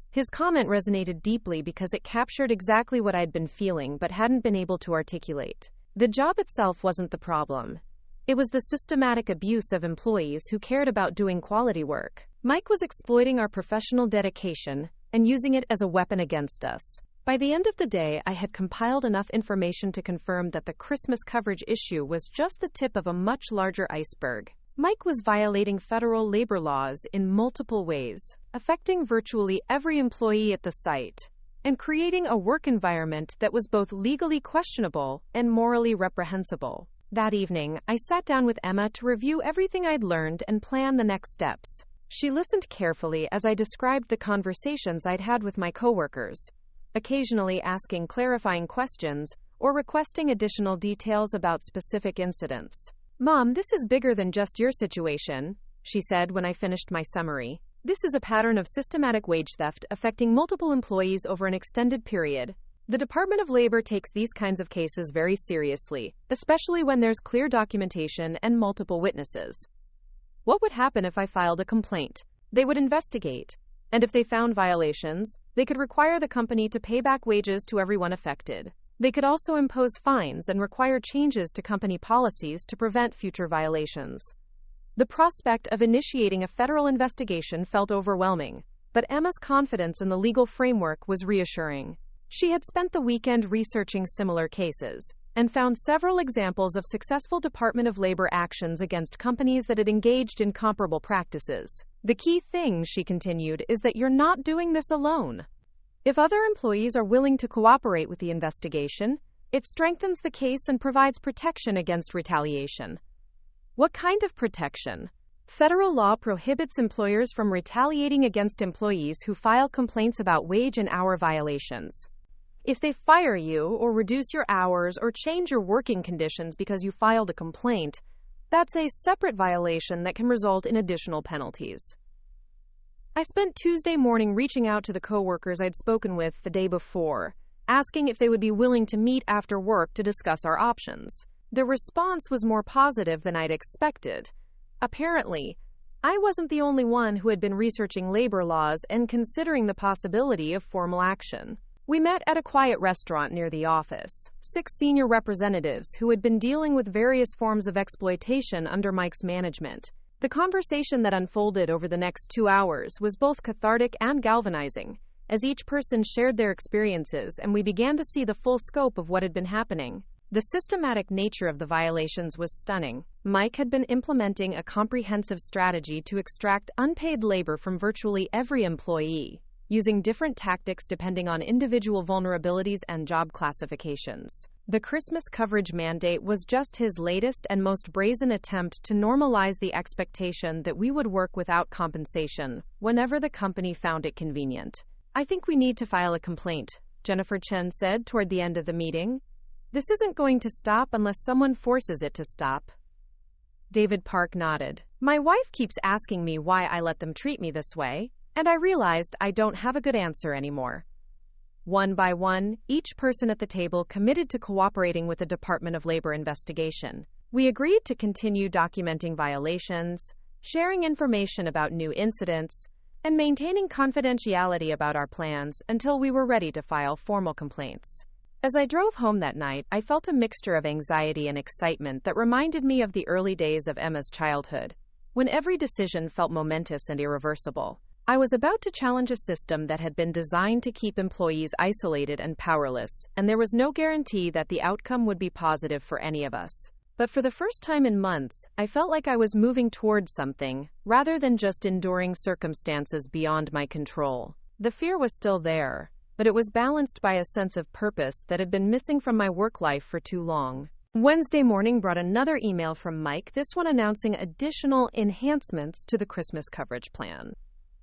His comment resonated deeply because it captured exactly what I'd been feeling but hadn't been able to articulate. The job itself wasn't the problem. It was the systematic abuse of employees who cared about doing quality work. Mike was exploiting our professional dedication and using it as a weapon against us. By the end of the day, I had compiled enough information to confirm that the Christmas coverage issue was just the tip of a much larger iceberg. Mike was violating federal labor laws in multiple ways, affecting virtually every employee at the site, and creating a work environment that was both legally questionable and morally reprehensible. That evening, I sat down with Emma to review everything I'd learned and plan the next steps. She listened carefully as I described the conversations I'd had with my coworkers, occasionally asking clarifying questions or requesting additional details about specific incidents. "Mom, this is bigger than just your situation," she said when I finished my summary. "This is a pattern of systematic wage theft affecting multiple employees over an extended period. The Department of Labor takes these kinds of cases very seriously, especially when there's clear documentation and multiple witnesses. What would happen if I filed a complaint? They would investigate. And if they found violations, they could require the company to pay back wages to everyone affected. They could also impose fines and require changes to company policies to prevent future violations." The prospect of initiating a federal investigation felt overwhelming, but Emma's confidence in the legal framework was reassuring. She had spent the weekend researching similar cases and found several examples of successful Department of Labor actions against companies that had engaged in comparable practices. "The key thing," she continued, "is that you're not doing this alone. If other employees are willing to cooperate with the investigation, it strengthens the case and provides protection against retaliation." What kind of protection? Federal law prohibits employers from retaliating against employees who file complaints about wage and hour violations. If they fire you or reduce your hours or change your working conditions because you filed a complaint, that's a separate violation that can result in additional penalties. I spent Tuesday morning reaching out to the coworkers I'd spoken with the day before, asking if they would be willing to meet after work to discuss our options. The response was more positive than I'd expected. Apparently, I wasn't the only one who had been researching labor laws and considering the possibility of formal action. We met at a quiet restaurant near the office. 6 senior representatives who had been dealing with various forms of exploitation under Mike's management. The conversation that unfolded over the next 2 hours was both cathartic and galvanizing, as each person shared their experiences and we began to see the full scope of what had been happening. The systematic nature of the violations was stunning. Mike had been implementing a comprehensive strategy to extract unpaid labor from virtually every employee, using different tactics depending on individual vulnerabilities and job classifications. The Christmas coverage mandate was just his latest and most brazen attempt to normalize the expectation that we would work without compensation whenever the company found it convenient. "I think we need to file a complaint," Jennifer Chen said toward the end of the meeting. "This isn't going to stop unless someone forces it to stop." David Park nodded. "My wife keeps asking me why I let them treat me this way, and I realized I don't have a good answer anymore." One by one, each person at the table committed to cooperating with the Department of Labor investigation. We agreed to continue documenting violations, sharing information about new incidents, and maintaining confidentiality about our plans until we were ready to file formal complaints. As I drove home that night, I felt a mixture of anxiety and excitement that reminded me of the early days of Emma's childhood, when every decision felt momentous and irreversible. I was about to challenge a system that had been designed to keep employees isolated and powerless, and there was no guarantee that the outcome would be positive for any of us. But for the first time in months, I felt like I was moving towards something, rather than just enduring circumstances beyond my control. The fear was still there, but it was balanced by a sense of purpose that had been missing from my work life for too long. Wednesday morning brought another email from Mike, this one announcing additional enhancements to the Christmas coverage plan.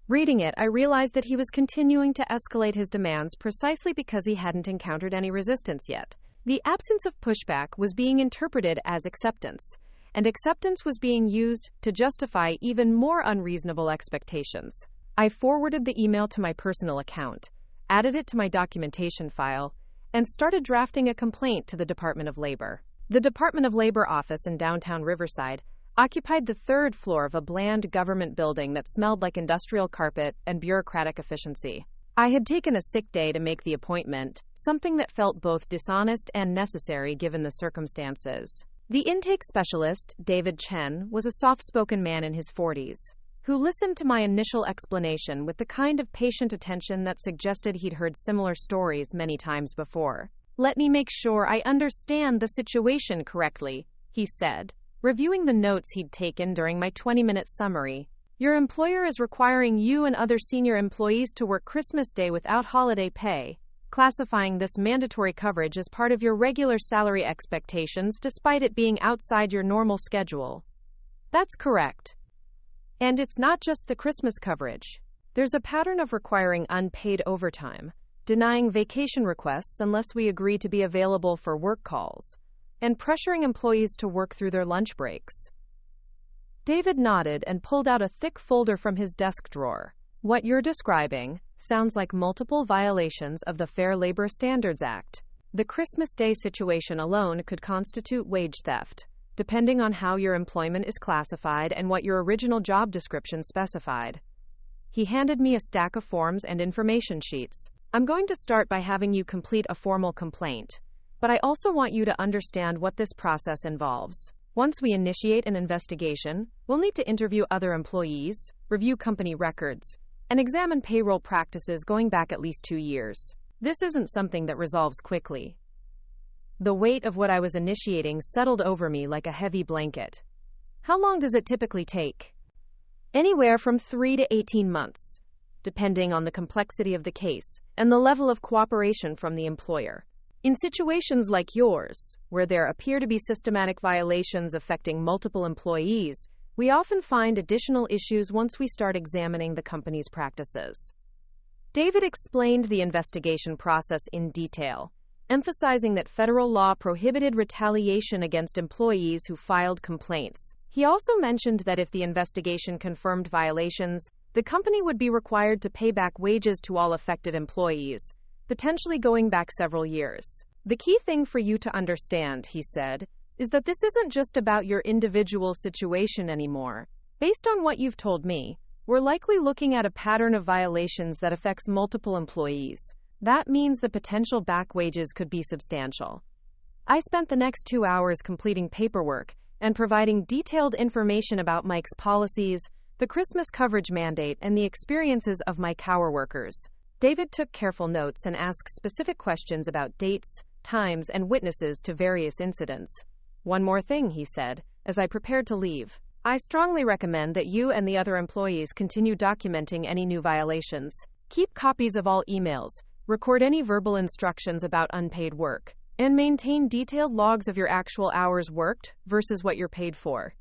Reading it, I realized that he was continuing to escalate his demands precisely because he hadn't encountered any resistance yet. The absence of pushback was being interpreted as acceptance, and acceptance was being used to justify even more unreasonable expectations. I forwarded the email to my personal account, added it to my documentation file, and started drafting a complaint to the Department of Labor. The Department of Labor office in downtown Riverside occupied the 3rd floor of a bland government building that smelled like industrial carpet and bureaucratic efficiency. I had taken a sick day to make the appointment, something that felt both dishonest and necessary given the circumstances. The intake specialist, David Chen, was a soft-spoken man in his 40s, who listened to my initial explanation with the kind of patient attention that suggested he'd heard similar stories many times before. "Let me make sure I understand the situation correctly," he said, reviewing the notes he'd taken during my 20-minute summary. "Your employer is requiring you and other senior employees to work Christmas Day without holiday pay, classifying this mandatory coverage as part of your regular salary expectations despite it being outside your normal schedule." "That's correct. And it's not just the Christmas coverage. There's a pattern of requiring unpaid overtime, denying vacation requests unless we agree to be available for work calls, and pressuring employees to work through their lunch breaks." David nodded and pulled out a thick folder from his desk drawer. "What you're describing sounds like multiple violations of the Fair Labor Standards Act. The Christmas Day situation alone could constitute wage theft, depending on how your employment is classified and what your original job description specified." He handed me a stack of forms and information sheets. "I'm going to start by having you complete a formal complaint, but I also want you to understand what this process involves. Once we initiate an investigation, we'll need to interview other employees, review company records, and examine payroll practices going back at least 2 years. This isn't something that resolves quickly." The weight of what I was initiating settled over me like a heavy blanket. "How long does it typically take?" "Anywhere from 3 to 18 months, depending on the complexity of the case and the level of cooperation from the employer. In situations like yours, where there appear to be systematic violations affecting multiple employees, we often find additional issues once we start examining the company's practices." David explained the investigation process in detail, emphasizing that federal law prohibited retaliation against employees who filed complaints. He also mentioned that if the investigation confirmed violations, the company would be required to pay back wages to all affected employees, potentially going back several years. The key thing for you to understand, he said, is that this isn't just about your individual situation anymore. Based on what you've told me, we're likely looking at a pattern of violations that affects multiple employees. That means the potential back wages could be substantial. I spent the next 2 hours completing paperwork and providing detailed information about Mike's policies, the Christmas coverage mandate, and the experiences of my coworkers. David took careful notes and asked specific questions about dates, times, and witnesses to various incidents. One more thing, he said, as I prepared to leave. I strongly recommend that you and the other employees continue documenting any new violations. Keep copies of all emails, record any verbal instructions about unpaid work, and maintain detailed logs of your actual hours worked versus what you're paid for.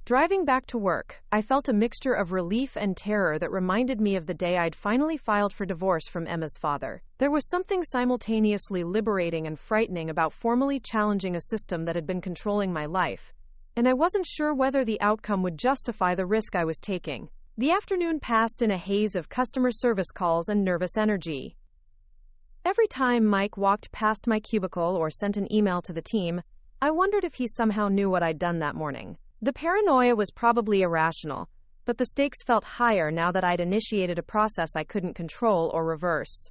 Driving back to work, I felt a mixture of relief and terror that reminded me of the day I'd finally filed for divorce from Emma's father. There was something simultaneously liberating and frightening about formally challenging a system that had been controlling my life, and I wasn't sure whether the outcome would justify the risk I was taking. The afternoon passed in a haze of customer service calls and nervous energy. Every time Mike walked past my cubicle or sent an email to the team, I wondered if he somehow knew what I'd done that morning. The paranoia was probably irrational, but the stakes felt higher now that I'd initiated a process I couldn't control or reverse.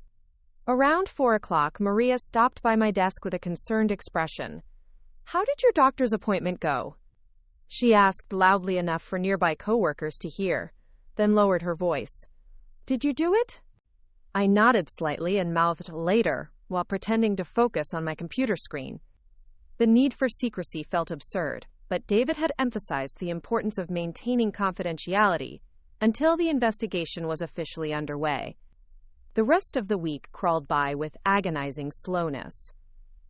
Around 4 o'clock, Maria stopped by my desk with a concerned expression. "How did your doctor's appointment go?" She asked loudly enough for nearby coworkers to hear, then lowered her voice. "Did you do it?" I nodded slightly and mouthed later while pretending to focus on my computer screen. The need for secrecy felt absurd, but David had emphasized the importance of maintaining confidentiality until the investigation was officially underway. The rest of the week crawled by with agonizing slowness.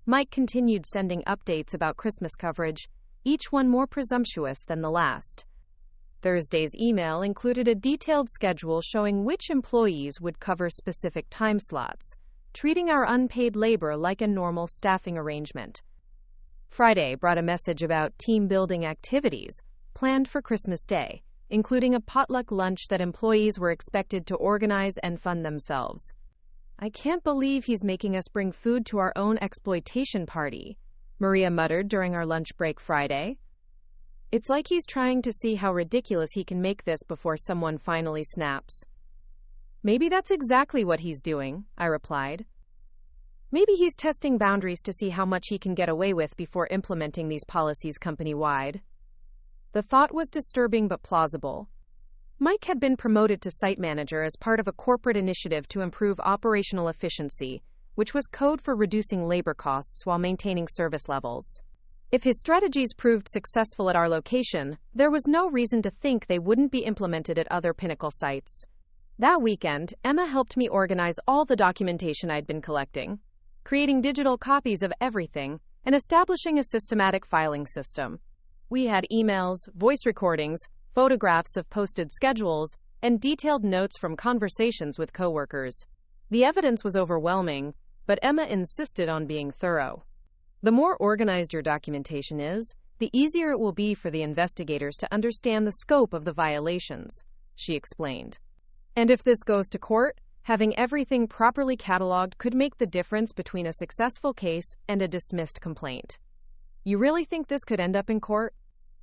Mike continued sending updates about Christmas coverage, each one more presumptuous than the last. Thursday's email included a detailed schedule showing which employees would cover specific time slots, treating our unpaid labor like a normal staffing arrangement. Friday brought a message about team-building activities planned for Christmas Day, including a potluck lunch that employees were expected to organize and fund themselves. "I can't believe he's making us bring food to our own exploitation party," Maria muttered during our lunch break Friday. "It's like he's trying to see how ridiculous he can make this before someone finally snaps." "Maybe that's exactly what he's doing," I replied. "Maybe he's testing boundaries to see how much he can get away with before implementing these policies company-wide." The thought was disturbing but plausible. Mike had been promoted to site manager as part of a corporate initiative to improve operational efficiency, which was code for reducing labor costs while maintaining service levels. If his strategies proved successful at our location, there was no reason to think they wouldn't be implemented at other Pinnacle sites. That weekend, Emma helped me organize all the documentation I'd been collecting, creating digital copies of everything, and establishing a systematic filing system. We had emails, voice recordings, photographs of posted schedules, and detailed notes from conversations with coworkers. The evidence was overwhelming, but Emma insisted on being thorough. "The more organized your documentation is, the easier it will be for the investigators to understand the scope of the violations," she explained. "And if this goes to court, having everything properly cataloged could make the difference between a successful case and a dismissed complaint." "You really think this could end up in court?"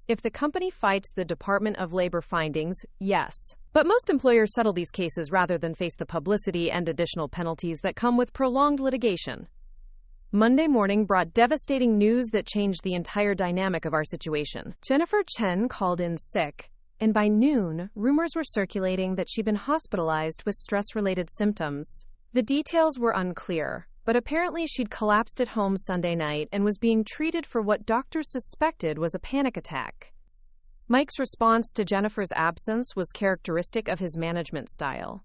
"If the company fights the Department of Labor findings, yes. But most employers settle these cases rather than face the publicity and additional penalties that come with prolonged litigation." Monday morning brought devastating news that changed the entire dynamic of our situation. Jennifer Chen called in sick, and by noon, rumors were circulating that she'd been hospitalized with stress-related symptoms. The details were unclear, but apparently she'd collapsed at home Sunday night and was being treated for what doctors suspected was a panic attack. Mike's response to Jennifer's absence was characteristic of his management style.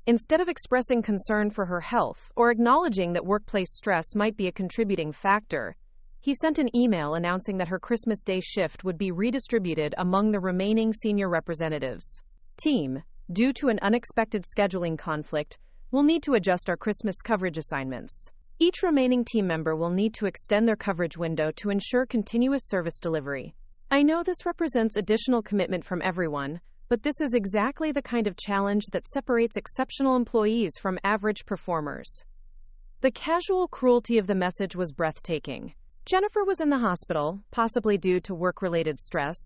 Instead of expressing concern for her health or acknowledging that workplace stress might be a contributing factor, he sent an email announcing that her Christmas Day shift would be redistributed among the remaining senior representatives. Team, Due to an unexpected scheduling conflict, we'll need to adjust our Christmas coverage assignments. Each remaining team member will need to extend their coverage window to ensure continuous service delivery. I know this represents additional commitment from everyone, but this is exactly the kind of challenge that separates exceptional employees from average performers. The casual cruelty of the message was breathtaking. Jennifer was in the hospital, possibly due to work-related stress,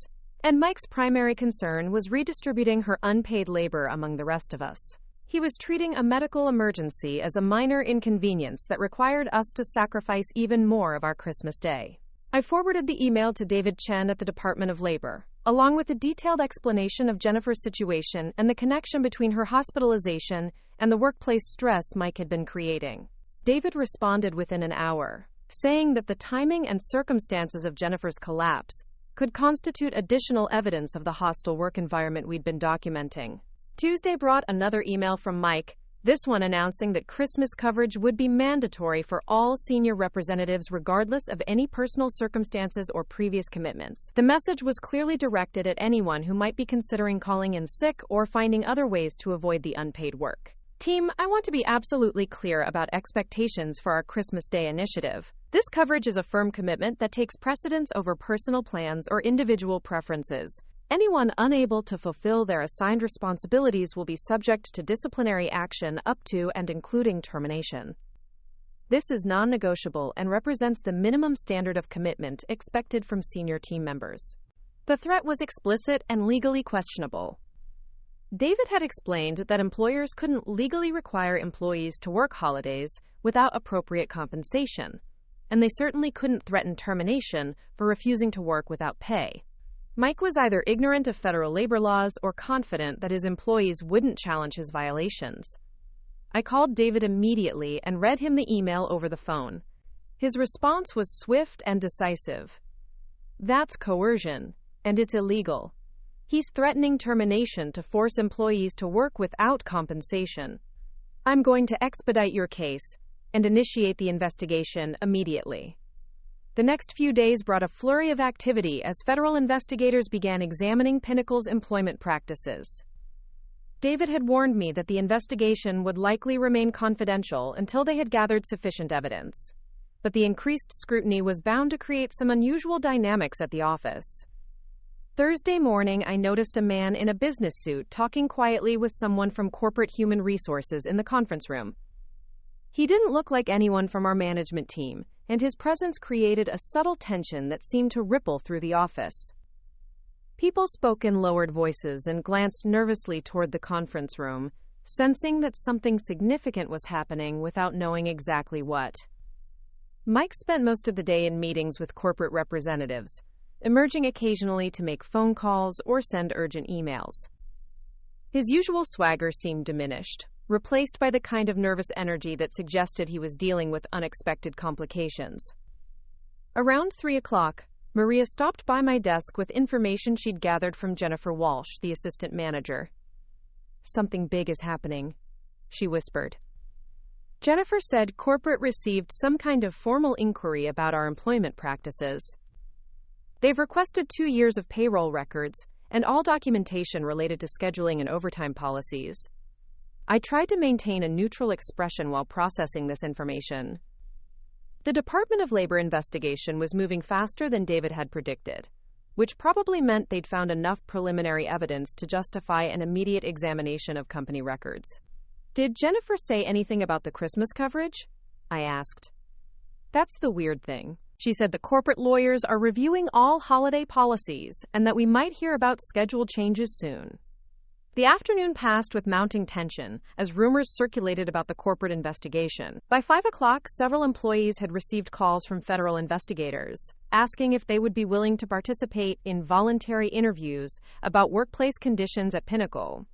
and Mike's primary concern was redistributing her unpaid labor among the rest of us. He was treating a medical emergency as a minor inconvenience that required us to sacrifice even more of our Christmas day. I forwarded the email to David Chen at the Department of Labor, along with a detailed explanation of Jennifer's situation and the connection between her hospitalization and the workplace stress Mike had been creating. David responded within an hour, saying that the timing and circumstances of Jennifer's collapse could constitute additional evidence of the hostile work environment we'd been documenting. Tuesday brought another email from Mike, this one announcing that Christmas coverage would be mandatory for all senior representatives regardless of any personal circumstances or previous commitments. The message was clearly directed at anyone who might be considering calling in sick or finding other ways to avoid the unpaid work. Team, I want to be absolutely clear about expectations for our Christmas Day initiative. This coverage is a firm commitment that takes precedence over personal plans or individual preferences. Anyone unable to fulfill their assigned responsibilities will be subject to disciplinary action up to and including termination. This is non-negotiable and represents the minimum standard of commitment expected from senior team members. The threat was explicit and legally questionable. David had explained that employers couldn't legally require employees to work holidays without appropriate compensation, and they certainly couldn't threaten termination for refusing to work without pay. Mike was either ignorant of federal labor laws or confident that his employees wouldn't challenge his violations. I called David immediately and read him the email over the phone. His response was swift and decisive. That's coercion, and it's illegal. He's threatening termination to force employees to work without compensation. I'm going to expedite your case and initiate the investigation immediately. The next few days brought a flurry of activity as federal investigators began examining Pinnacle's employment practices. David had warned me that the investigation would likely remain confidential until they had gathered sufficient evidence. But the increased scrutiny was bound to create some unusual dynamics at the office. Thursday morning, I noticed a man in a business suit talking quietly with someone from corporate human resources in the conference room. He didn't look like anyone from our management team, and his presence created a subtle tension that seemed to ripple through the office. People spoke in lowered voices and glanced nervously toward the conference room, sensing that something significant was happening without knowing exactly what. Mike spent most of the day in meetings with corporate representatives, emerging occasionally to make phone calls or send urgent emails. His usual swagger seemed diminished, replaced by the kind of nervous energy that suggested he was dealing with unexpected complications. Around 3 o'clock, Maria stopped by my desk with information she'd gathered from Jennifer Walsh, the assistant manager. "Something big is happening," she whispered. Jennifer said corporate received some kind of formal inquiry about our employment practices. They've requested 2 years of payroll records and all documentation related to scheduling and overtime policies. I tried to maintain a neutral expression while processing this information. The Department of Labor investigation was moving faster than David had predicted, which probably meant they'd found enough preliminary evidence to justify an immediate examination of company records. "Did Jennifer say anything about the Christmas coverage?" I asked. "That's the weird thing. She said the corporate lawyers are reviewing all holiday policies and that we might hear about schedule changes soon." The afternoon passed with mounting tension as rumors circulated about the corporate investigation. By 5 o'clock, several employees had received calls from federal investigators, asking if they would be willing to participate in voluntary interviews about workplace conditions at Pinnacle.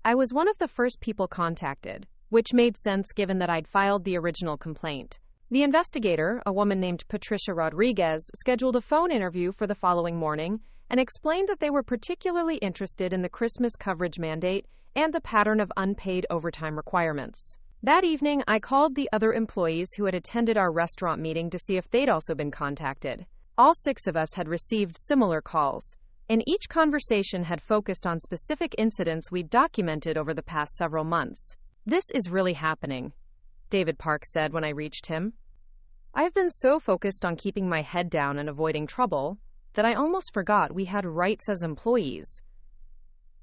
I was one of the first people contacted, which made sense given that I'd filed the original complaint. The investigator, a woman named Patricia Rodriguez, scheduled a phone interview for the following morning and explained that they were particularly interested in the Christmas coverage mandate and the pattern of unpaid overtime requirements. That evening, I called the other employees who had attended our restaurant meeting to see if they'd also been contacted. All 6 of us had received similar calls, and each conversation had focused on specific incidents we'd documented over the past several months. "This is really happening," David Park said when I reached him. "I've been so focused on keeping my head down and avoiding trouble that I almost forgot we had rights as employees.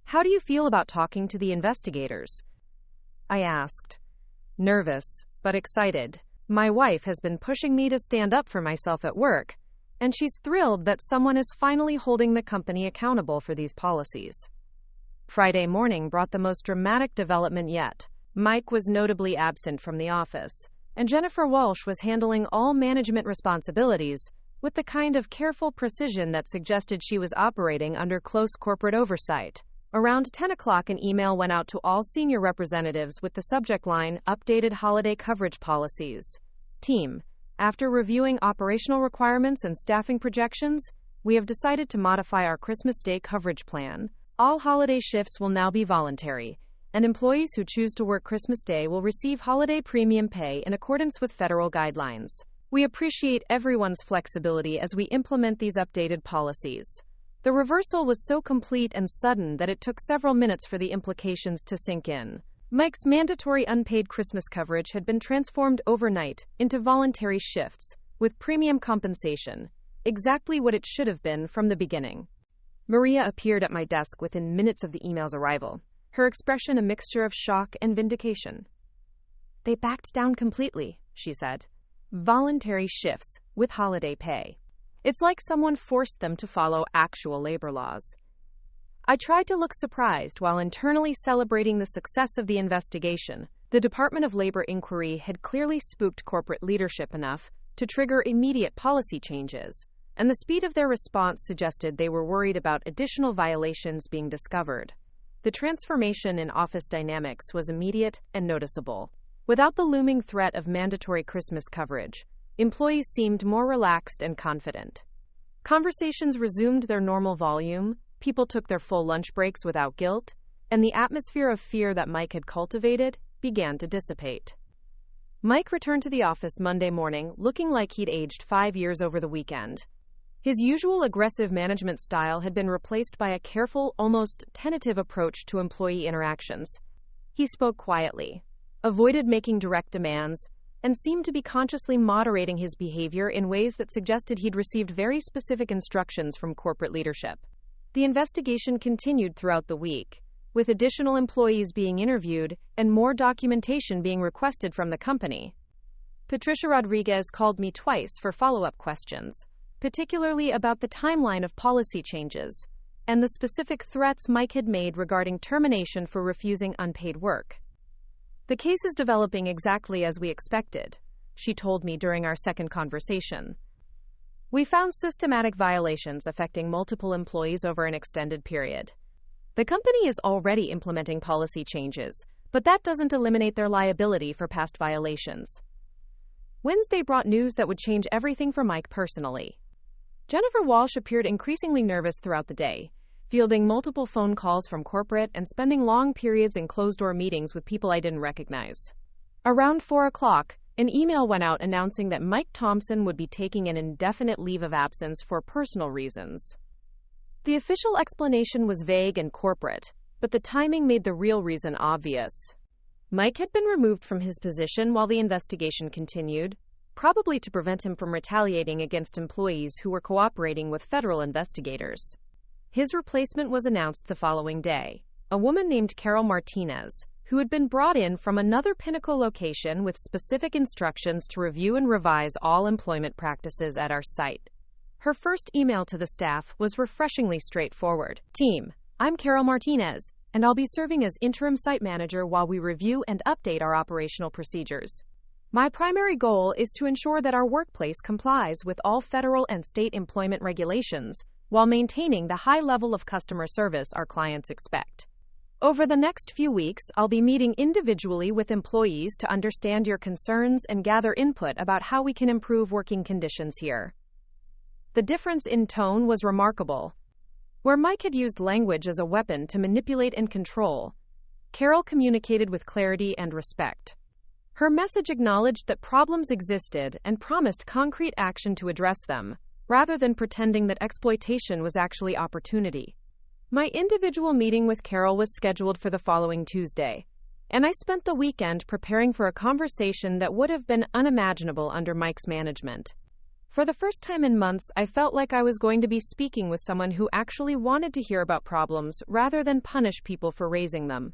How do you feel about talking to the investigators?" I asked, nervous but excited. My wife has been pushing me to stand up for myself at work, and she's thrilled that someone is finally holding the company accountable for these policies. Friday morning brought the most dramatic development yet. Mike was notably absent from the office, and Jennifer Walsh was handling all management responsibilities with the kind of careful precision that suggested she was operating under close corporate oversight. Around 10 o'clock, an email went out to all senior representatives with the subject line, "Updated Holiday Coverage Policies. Team, after reviewing operational requirements and staffing projections, we have decided to modify our Christmas Day coverage plan. All holiday shifts will now be voluntary, and employees who choose to work Christmas Day will receive holiday premium pay in accordance with federal guidelines. We appreciate everyone's flexibility as we implement these updated policies." The reversal was so complete and sudden that it took several minutes for the implications to sink in. Mike's mandatory unpaid Christmas coverage had been transformed overnight into voluntary shifts, with premium compensation, exactly what it should have been from the beginning. Maria appeared at my desk within minutes of the email's arrival, her expression a mixture of shock and vindication. "They backed down completely," she said. "Voluntary shifts with holiday pay. It's like someone forced them to follow actual labor laws." I tried to look surprised while internally celebrating the success of the investigation. The Department of Labor inquiry had clearly spooked corporate leadership enough to trigger immediate policy changes, and the speed of their response suggested they were worried about additional violations being discovered. The transformation in office dynamics was immediate and noticeable. Without the looming threat of mandatory Christmas coverage, employees seemed more relaxed and confident. Conversations resumed their normal volume, people took their full lunch breaks without guilt, and the atmosphere of fear that Mike had cultivated began to dissipate. Mike returned to the office Monday morning looking like he'd aged 5 years over the weekend. His usual aggressive management style had been replaced by a careful, almost tentative approach to employee interactions. He spoke quietly, avoided making direct demands, and seemed to be consciously moderating his behavior in ways that suggested he'd received very specific instructions from corporate leadership. The investigation continued throughout the week, with additional employees being interviewed and more documentation being requested from the company. Patricia Rodriguez called me twice for follow-up questions, particularly about the timeline of policy changes and the specific threats Mike had made regarding termination for refusing unpaid work. "The case is developing exactly as we expected," she told me during our second conversation. "We found systematic violations affecting multiple employees over an extended period. The company is already implementing policy changes, but that doesn't eliminate their liability for past violations." Wednesday brought news that would change everything for Mike personally. Jennifer Walsh appeared increasingly nervous throughout the day, fielding multiple phone calls from corporate and spending long periods in closed-door meetings with people I didn't recognize. Around 4 o'clock, an email went out announcing that Mike Thompson would be taking an indefinite leave of absence for personal reasons. The official explanation was vague and corporate, but the timing made the real reason obvious. Mike had been removed from his position while the investigation continued, probably to prevent him from retaliating against employees who were cooperating with federal investigators. His replacement was announced the following day, a woman named Carol Martinez, who had been brought in from another Pinnacle location with specific instructions to review and revise all employment practices at our site. Her first email to the staff was refreshingly straightforward. "Team, I'm Carol Martinez, and I'll be serving as interim site manager while we review and update our operational procedures. My primary goal is to ensure that our workplace complies with all federal and state employment regulations while maintaining the high level of customer service our clients expect. Over the next few weeks, I'll be meeting individually with employees to understand your concerns and gather input about how we can improve working conditions here." The difference in tone was remarkable. Where Mike had used language as a weapon to manipulate and control, Carol communicated with clarity and respect. Her message acknowledged that problems existed and promised concrete action to address them, rather than pretending that exploitation was actually opportunity. My individual meeting with Carol was scheduled for the following Tuesday, and I spent the weekend preparing for a conversation that would have been unimaginable under Mike's management. For the first time in months, I felt like I was going to be speaking with someone who actually wanted to hear about problems rather than punish people for raising them.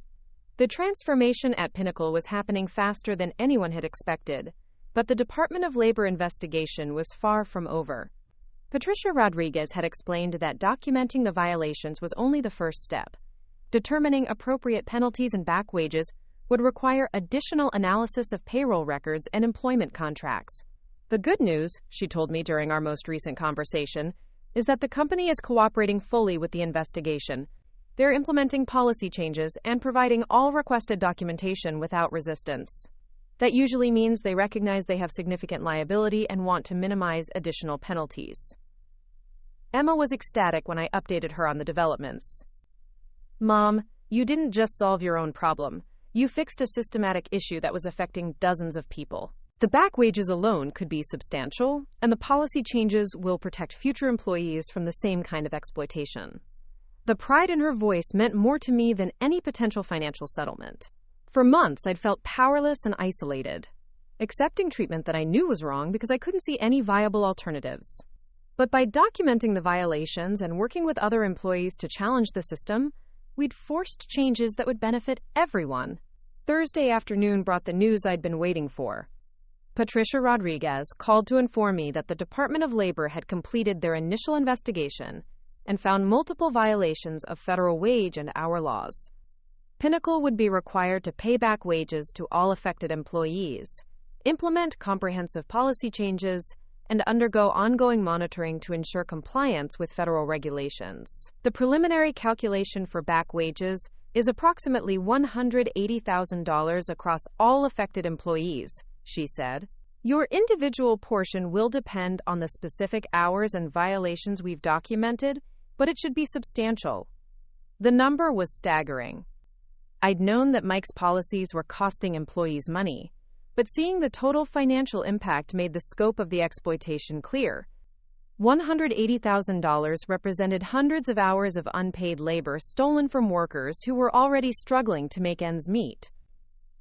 The transformation at Pinnacle was happening faster than anyone had expected, but the Department of Labor investigation was far from over. Patricia Rodriguez had explained that documenting the violations was only the first step. Determining appropriate penalties and back wages would require additional analysis of payroll records and employment contracts. The good news, she told me during our most recent conversation, is that the company is cooperating fully with the investigation. They're implementing policy changes and providing all requested documentation without resistance. That usually means they recognize they have significant liability and want to minimize additional penalties. Emma was ecstatic when I updated her on the developments. Mom, you didn't just solve your own problem. You fixed a systematic issue that was affecting dozens of people. The back wages alone could be substantial, and the policy changes will protect future employees from the same kind of exploitation. The pride in her voice meant more to me than any potential financial settlement. For months, I'd felt powerless and isolated, accepting treatment that I knew was wrong because I couldn't see any viable alternatives. But by documenting the violations and working with other employees to challenge the system, we'd forced changes that would benefit everyone. Thursday afternoon brought the news I'd been waiting for. Patricia Rodriguez called to inform me that the Department of Labor had completed their initial investigation and found multiple violations of federal wage and hour laws. Pinnacle would be required to pay back wages to all affected employees, implement comprehensive policy changes, and undergo ongoing monitoring to ensure compliance with federal regulations. The preliminary calculation for back wages is approximately $180,000 across all affected employees, she said. Your individual portion will depend on the specific hours and violations we've documented, but it should be substantial. The number was staggering. I'd known that Mike's policies were costing employees money, but seeing the total financial impact made the scope of the exploitation clear. $180,000 represented hundreds of hours of unpaid labor stolen from workers who were already struggling to make ends meet.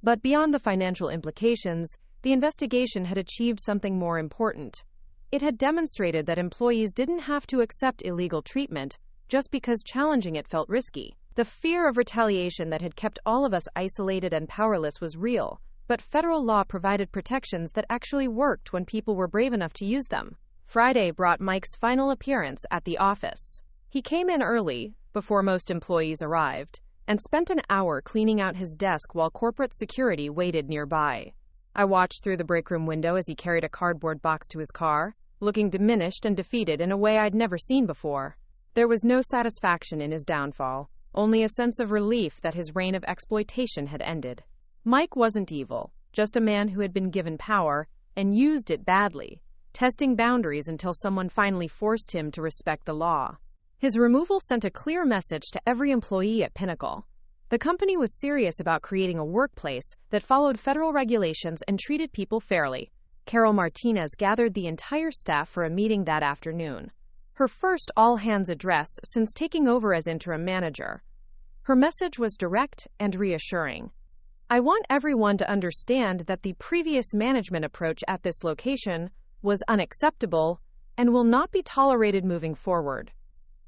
But beyond the financial implications, the investigation had achieved something more important. It had demonstrated that employees didn't have to accept illegal treatment just because challenging it felt risky. The fear of retaliation that had kept all of us isolated and powerless was real, but federal law provided protections that actually worked when people were brave enough to use them. Friday brought Mike's final appearance at the office. He came in early, before most employees arrived, and spent an hour cleaning out his desk while corporate security waited nearby. I watched through the break room window as he carried a cardboard box to his car, looking diminished and defeated in a way I'd never seen before. There was no satisfaction in his downfall, only a sense of relief that his reign of exploitation had ended. Mike wasn't evil, just a man who had been given power and used it badly, testing boundaries until someone finally forced him to respect the law. His removal sent a clear message to every employee at Pinnacle. The company was serious about creating a workplace that followed federal regulations and treated people fairly. Carol Martinez gathered the entire staff for a meeting that afternoon, her first all-hands address since taking over as interim manager. Her message was direct and reassuring. I want everyone to understand that the previous management approach at this location was unacceptable and will not be tolerated moving forward.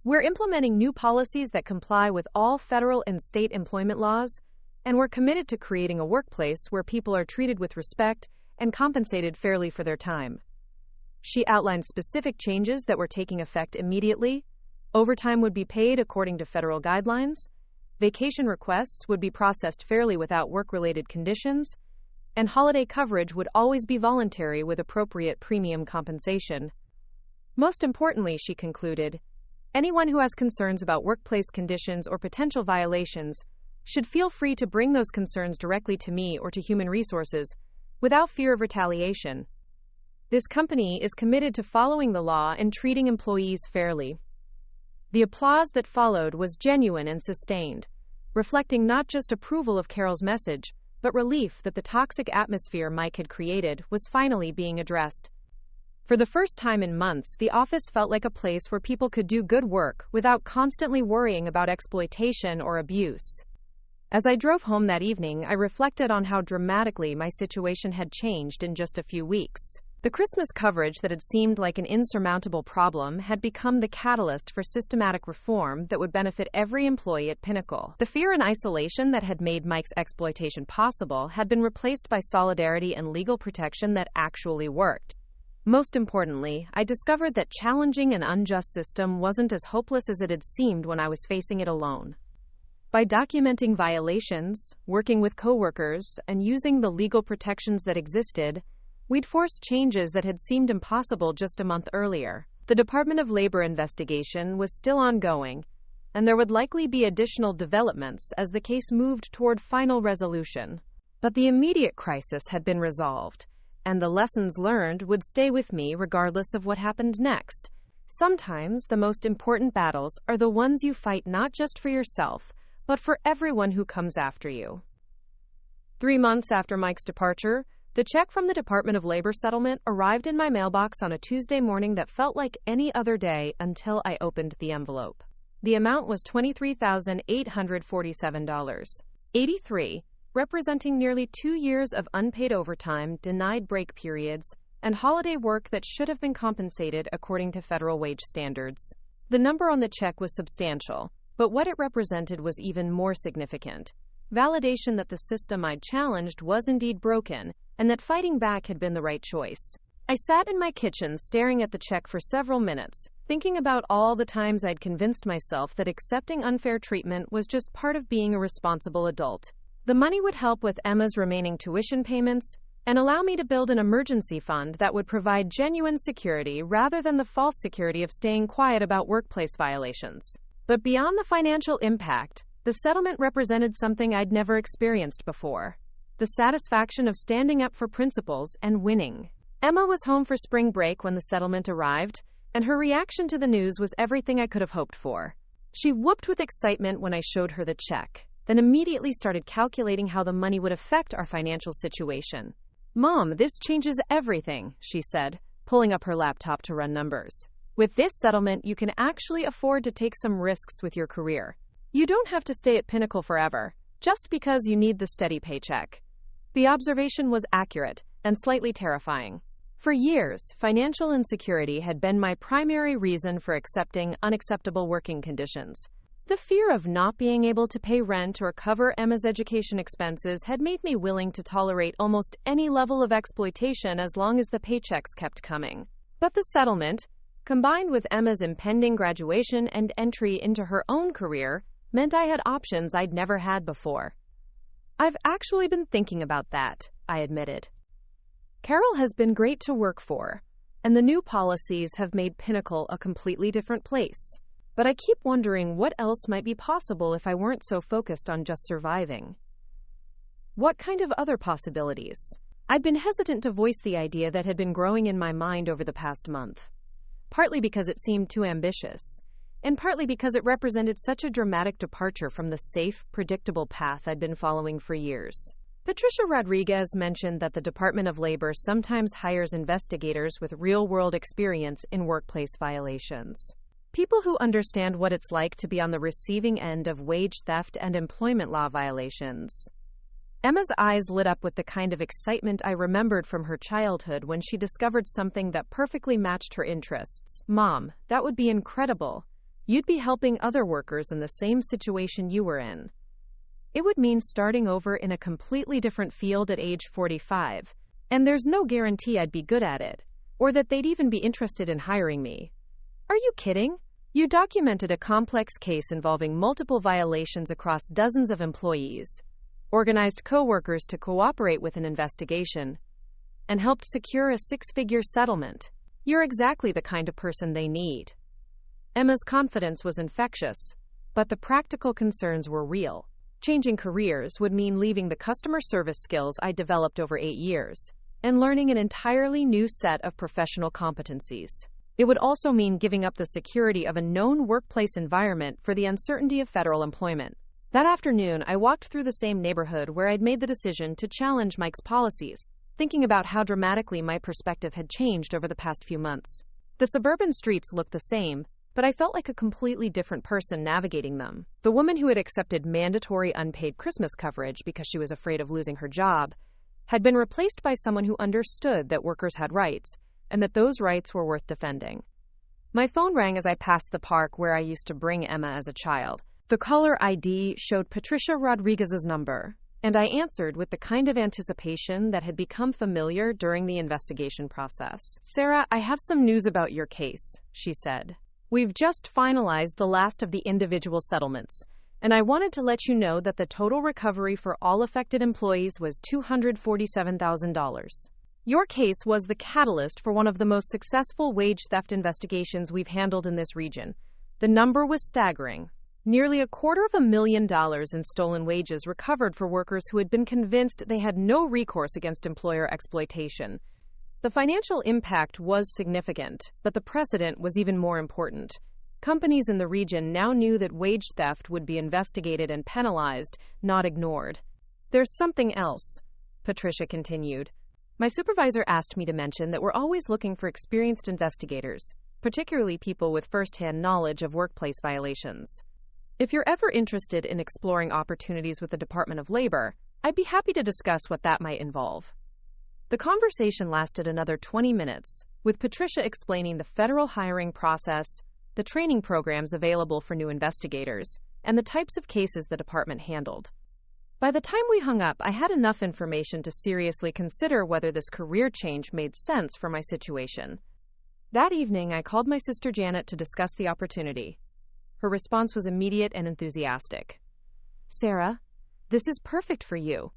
We're implementing new policies that comply with all federal and state employment laws, and we're committed to creating a workplace where people are treated with respect and compensated fairly for their time. She outlined specific changes that were taking effect immediately. Overtime would be paid according to federal guidelines, vacation requests would be processed fairly without work-related conditions, and holiday coverage would always be voluntary with appropriate premium compensation. Most importantly, she concluded, anyone who has concerns about workplace conditions or potential violations should feel free to bring those concerns directly to me or to Human Resources without fear of retaliation. This company is committed to following the law and treating employees fairly. The applause that followed was genuine and sustained, reflecting not just approval of Carol's message, but relief that the toxic atmosphere Mike had created was finally being addressed. For the first time in months, the office felt like a place where people could do good work without constantly worrying about exploitation or abuse. As I drove home that evening, I reflected on how dramatically my situation had changed in just a few weeks. The Christmas coverage that had seemed like an insurmountable problem had become the catalyst for systematic reform that would benefit every employee at Pinnacle. The fear and isolation that had made Mike's exploitation possible had been replaced by solidarity and legal protection that actually worked. Most importantly, I discovered that challenging an unjust system wasn't as hopeless as it had seemed when I was facing it alone. By documenting violations, working with coworkers, and using the legal protections that existed, we'd forced changes that had seemed impossible just a month earlier. The Department of Labor investigation was still ongoing, and there would likely be additional developments as the case moved toward final resolution. But the immediate crisis had been resolved, and the lessons learned would stay with me regardless of what happened next. Sometimes the most important battles are the ones you fight not just for yourself, but for everyone who comes after you. 3 months after Mike's departure, the check from the Department of Labor settlement arrived in my mailbox on a Tuesday morning that felt like any other day until I opened the envelope. The amount was $23,847.83, representing nearly 2 years of unpaid overtime, denied break periods, and holiday work that should have been compensated according to federal wage standards. The number on the check was substantial, but what it represented was even more significant. Validation that the system I'd challenged was indeed broken, and that fighting back had been the right choice. I sat in my kitchen staring at the check for several minutes, thinking about all the times I'd convinced myself that accepting unfair treatment was just part of being a responsible adult. The money would help with Emma's remaining tuition payments and allow me to build an emergency fund that would provide genuine security rather than the false security of staying quiet about workplace violations. But beyond the financial impact, the settlement represented something I'd never experienced before: the satisfaction of standing up for principles and winning. Emma was home for spring break when the settlement arrived, and her reaction to the news was everything I could have hoped for. She whooped with excitement when I showed her the check, then immediately started calculating how the money would affect our financial situation. "Mom, this changes everything," she said, pulling up her laptop to run numbers. "With this settlement, you can actually afford to take some risks with your career. You don't have to stay at Pinnacle forever, just because you need the steady paycheck." The observation was accurate and slightly terrifying. For years, financial insecurity had been my primary reason for accepting unacceptable working conditions. The fear of not being able to pay rent or cover Emma's education expenses had made me willing to tolerate almost any level of exploitation as long as the paychecks kept coming. But the settlement, combined with Emma's impending graduation and entry into her own career, meant I had options I'd never had before. "I've actually been thinking about that," I admitted. "Carol has been great to work for, and the new policies have made Pinnacle a completely different place. But I keep wondering what else might be possible if I weren't so focused on just surviving. What kind of other possibilities?" I'd been hesitant to voice the idea that had been growing in my mind over the past month, partly because it seemed too ambitious, and partly because it represented such a dramatic departure from the safe, predictable path I'd been following for years. Patricia Rodriguez mentioned that the Department of Labor sometimes hires investigators with real-world experience in workplace violations. People who understand what it's like to be on the receiving end of wage theft and employment law violations. Emma's eyes lit up with the kind of excitement I remembered from her childhood when she discovered something that perfectly matched her interests. "Mom, that would be incredible. You'd be helping other workers in the same situation you were in. It would mean starting over in a completely different field at age 45, and there's no guarantee I'd be good at it, or that they'd even be interested in hiring me." "Are you kidding? You documented a complex case involving multiple violations across dozens of employees, organized coworkers to cooperate with an investigation, and helped secure a 6-figure settlement. You're exactly the kind of person they need." Emma's confidence was infectious, but the practical concerns were real. Changing careers would mean leaving the customer service skills I developed over 8 years and learning an entirely new set of professional competencies. It would also mean giving up the security of a known workplace environment for the uncertainty of federal employment. That afternoon, I walked through the same neighborhood where I'd made the decision to challenge Mike's policies. thinking about how dramatically my perspective had changed over the past few months. The suburban streets looked the same, but I felt like a completely different person navigating them. The woman who had accepted mandatory unpaid Christmas coverage because she was afraid of losing her job had been replaced by someone who understood that workers had rights and that those rights were worth defending. My phone rang as I passed the park where I used to bring Emma as a child. The caller ID showed Patricia Rodriguez's number, and I answered with the kind of anticipation that had become familiar during the investigation process. "Sarah, I have some news about your case," she said. "We've just finalized the last of the individual settlements, and I wanted to let you know that the total recovery for all affected employees was $247,000. Your case was the catalyst for one of the most successful wage theft investigations we've handled in this region. The number was staggering. Nearly $250,000 in stolen wages recovered for workers who had been convinced they had no recourse against employer exploitation. The financial impact was significant, but the precedent was even more important. Companies in the region now knew that wage theft would be investigated and penalized, not ignored. There's something else," Patricia continued. "My supervisor asked me to mention that we're always looking for experienced investigators, particularly people with first-hand knowledge of workplace violations. If you're ever interested in exploring opportunities with the Department of Labor, I'd be happy to discuss what that might involve." The conversation lasted another 20 minutes, with Patricia explaining the federal hiring process, the training programs available for new investigators, and the types of cases the department handled. By the time we hung up, I had enough information to seriously consider whether this career change made sense for my situation. That evening, I called my sister Janet to discuss the opportunity. Her response was immediate and enthusiastic. "Sarah, this is perfect for you.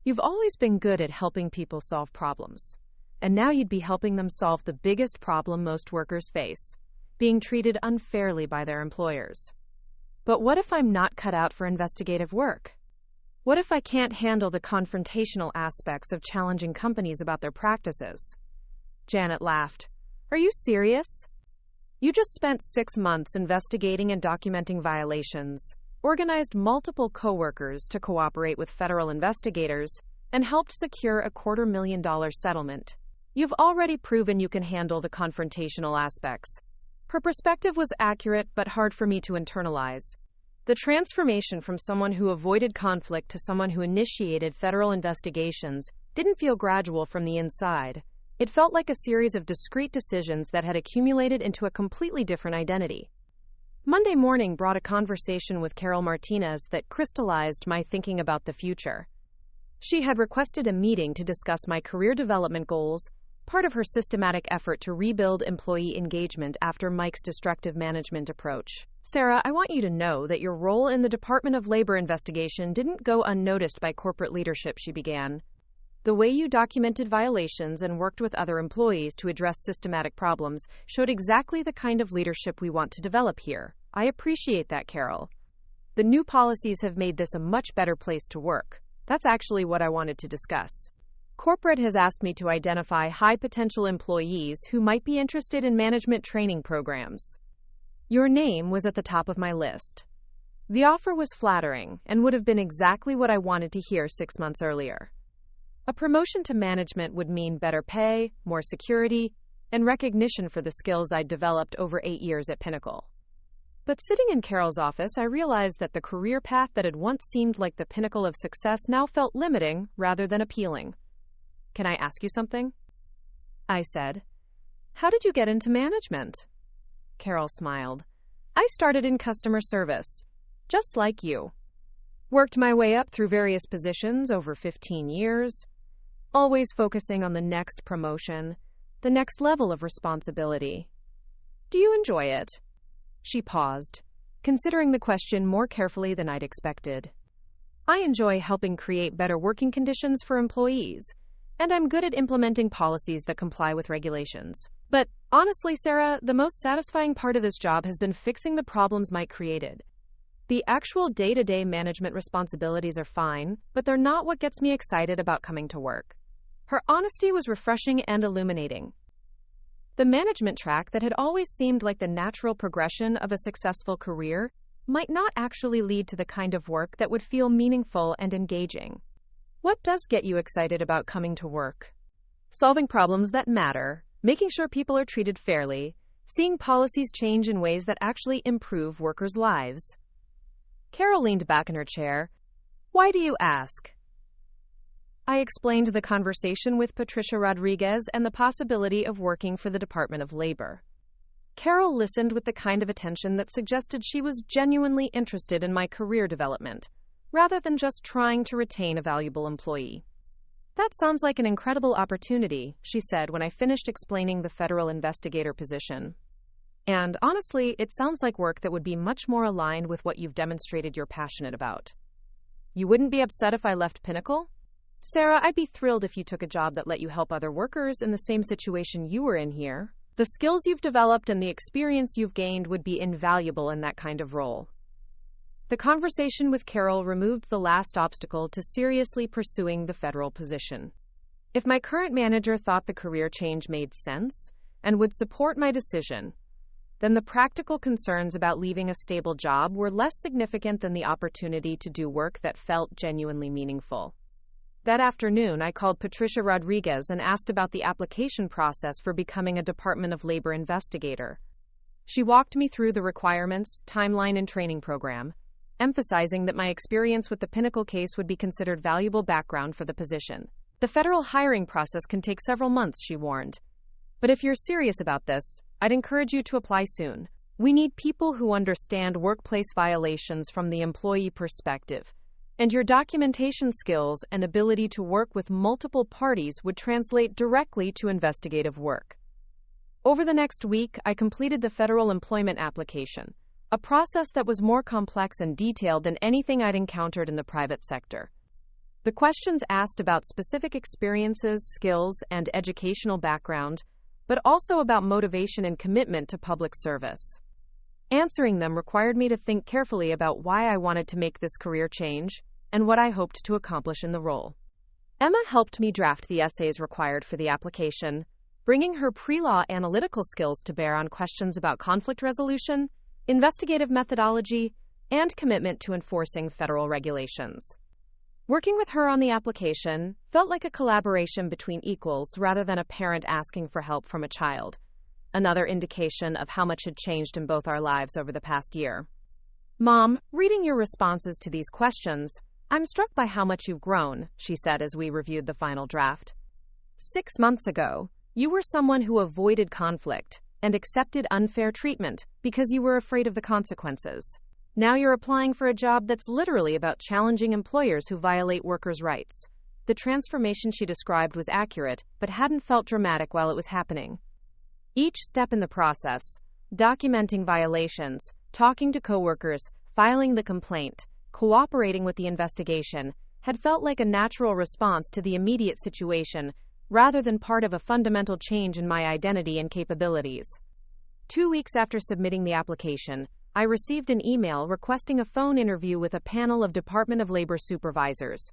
You've always been good at helping people solve problems. And now you'd be helping them solve the biggest problem most workers face, being treated unfairly by their employers. But what if I'm not cut out for investigative work? What if I can't handle the confrontational aspects of challenging companies about their practices?" Janet laughed. "Are you serious? You just spent 6 months investigating and documenting violations, organized multiple coworkers to cooperate with federal investigators, and helped secure a $250,000 settlement. You've already proven you can handle the confrontational aspects." Her perspective was accurate but hard for me to internalize. The transformation from someone who avoided conflict to someone who initiated federal investigations didn't feel gradual from the inside. It felt like a series of discrete decisions that had accumulated into a completely different identity. Monday morning brought a conversation with Carol Martinez that crystallized my thinking about the future. She had requested a meeting to discuss my career development goals, part of her systematic effort to rebuild employee engagement after Mike's destructive management approach. "Sarah, I want you to know that your role in the Department of Labor investigation didn't go unnoticed by corporate leadership," she began. "The way you documented violations and worked with other employees to address systematic problems showed exactly the kind of leadership we want to develop here. I appreciate that, Carol. The new policies have made this a much better place to work. That's actually what I wanted to discuss. Corporate has asked me to identify high-potential employees who might be interested in management training programs. Your name was at the top of my list. The offer was flattering and would have been exactly what I wanted to hear 6 months earlier. A promotion to management would mean better pay, more security, and recognition for the skills I'd developed over 8 years at Pinnacle. But sitting in Carol's office, I realized that the career path that had once seemed like the pinnacle of success now felt limiting rather than appealing. "Can I ask you something?" I said. "How did you get into management?" Carol smiled. "I started in customer service, just like you. Worked my way up through various positions over 15 years, always focusing on the next promotion, the next level of responsibility. Do you enjoy it?" She paused, considering the question more carefully than I'd expected. "I enjoy helping create better working conditions for employees, and I'm good at implementing policies that comply with regulations. But honestly, Sarah, the most satisfying part of this job has been fixing the problems Mike created. The actual day-to-day management responsibilities are fine, but they're not what gets me excited about coming to work." Her honesty was refreshing and illuminating. The management track that had always seemed like the natural progression of a successful career might not actually lead to the kind of work that would feel meaningful and engaging. "What does get you excited about coming to work?" solving problems that matter, making sure people are treated fairly, seeing policies change in ways that actually improve workers' lives. Carol leaned back in her chair. Why do you ask? I explained the conversation with Patricia Rodriguez and the possibility of working for the Department of Labor. Carol listened with the kind of attention that suggested she was genuinely interested in my career development, rather than just trying to retain a valuable employee. That sounds like an incredible opportunity, she said when I finished explaining the federal investigator position. And honestly, it sounds like work that would be much more aligned with what you've demonstrated you're passionate about. You wouldn't be upset if I left Pinnacle? Sarah, I'd be thrilled if you took a job that let you help other workers in the same situation you were in here. The skills you've developed and the experience you've gained would be invaluable in that kind of role. The conversation with Carol removed the last obstacle to seriously pursuing the federal position. If my current manager thought the career change made sense and would support my decision, then the practical concerns about leaving a stable job were less significant than the opportunity to do work that felt genuinely meaningful. That afternoon, I called Patricia Rodriguez and asked about the application process for becoming a Department of Labor investigator. She walked me through the requirements, timeline, and training program, emphasizing that my experience with the Pinnacle case would be considered valuable background for the position. The federal hiring process can take several months, she warned. But if you're serious about this, I'd encourage you to apply soon. We need people who understand workplace violations from the employee perspective, and your documentation skills and ability to work with multiple parties would translate directly to investigative work. Over the next week, I completed the federal employment application, a process that was more complex and detailed than anything I'd encountered in the private sector. The questions asked about specific experiences, skills, and educational background, but also about motivation and commitment to public service. Answering them required me to think carefully about why I wanted to make this career change and what I hoped to accomplish in the role. Emma helped me draft the essays required for the application, bringing her pre-law analytical skills to bear on questions about conflict resolution, investigative methodology, and commitment to enforcing federal regulations. Working with her on the application felt like a collaboration between equals rather than a parent asking for help from a child, another indication of how much had changed in both our lives over the past year. Mom, reading your responses to these questions, I'm struck by how much you've grown, she said as we reviewed the final draft. 6 months ago, you were someone who avoided conflict and accepted unfair treatment because you were afraid of the consequences. Now you're applying for a job that's literally about challenging employers who violate workers' rights. The transformation she described was accurate, but hadn't felt dramatic while it was happening. Each step in the process, documenting violations, talking to coworkers, filing the complaint, cooperating with the investigation, had felt like a natural response to the immediate situation, rather than part of a fundamental change in my identity and capabilities. 2 weeks after submitting the application, I received an email requesting a phone interview with a panel of Department of Labor supervisors.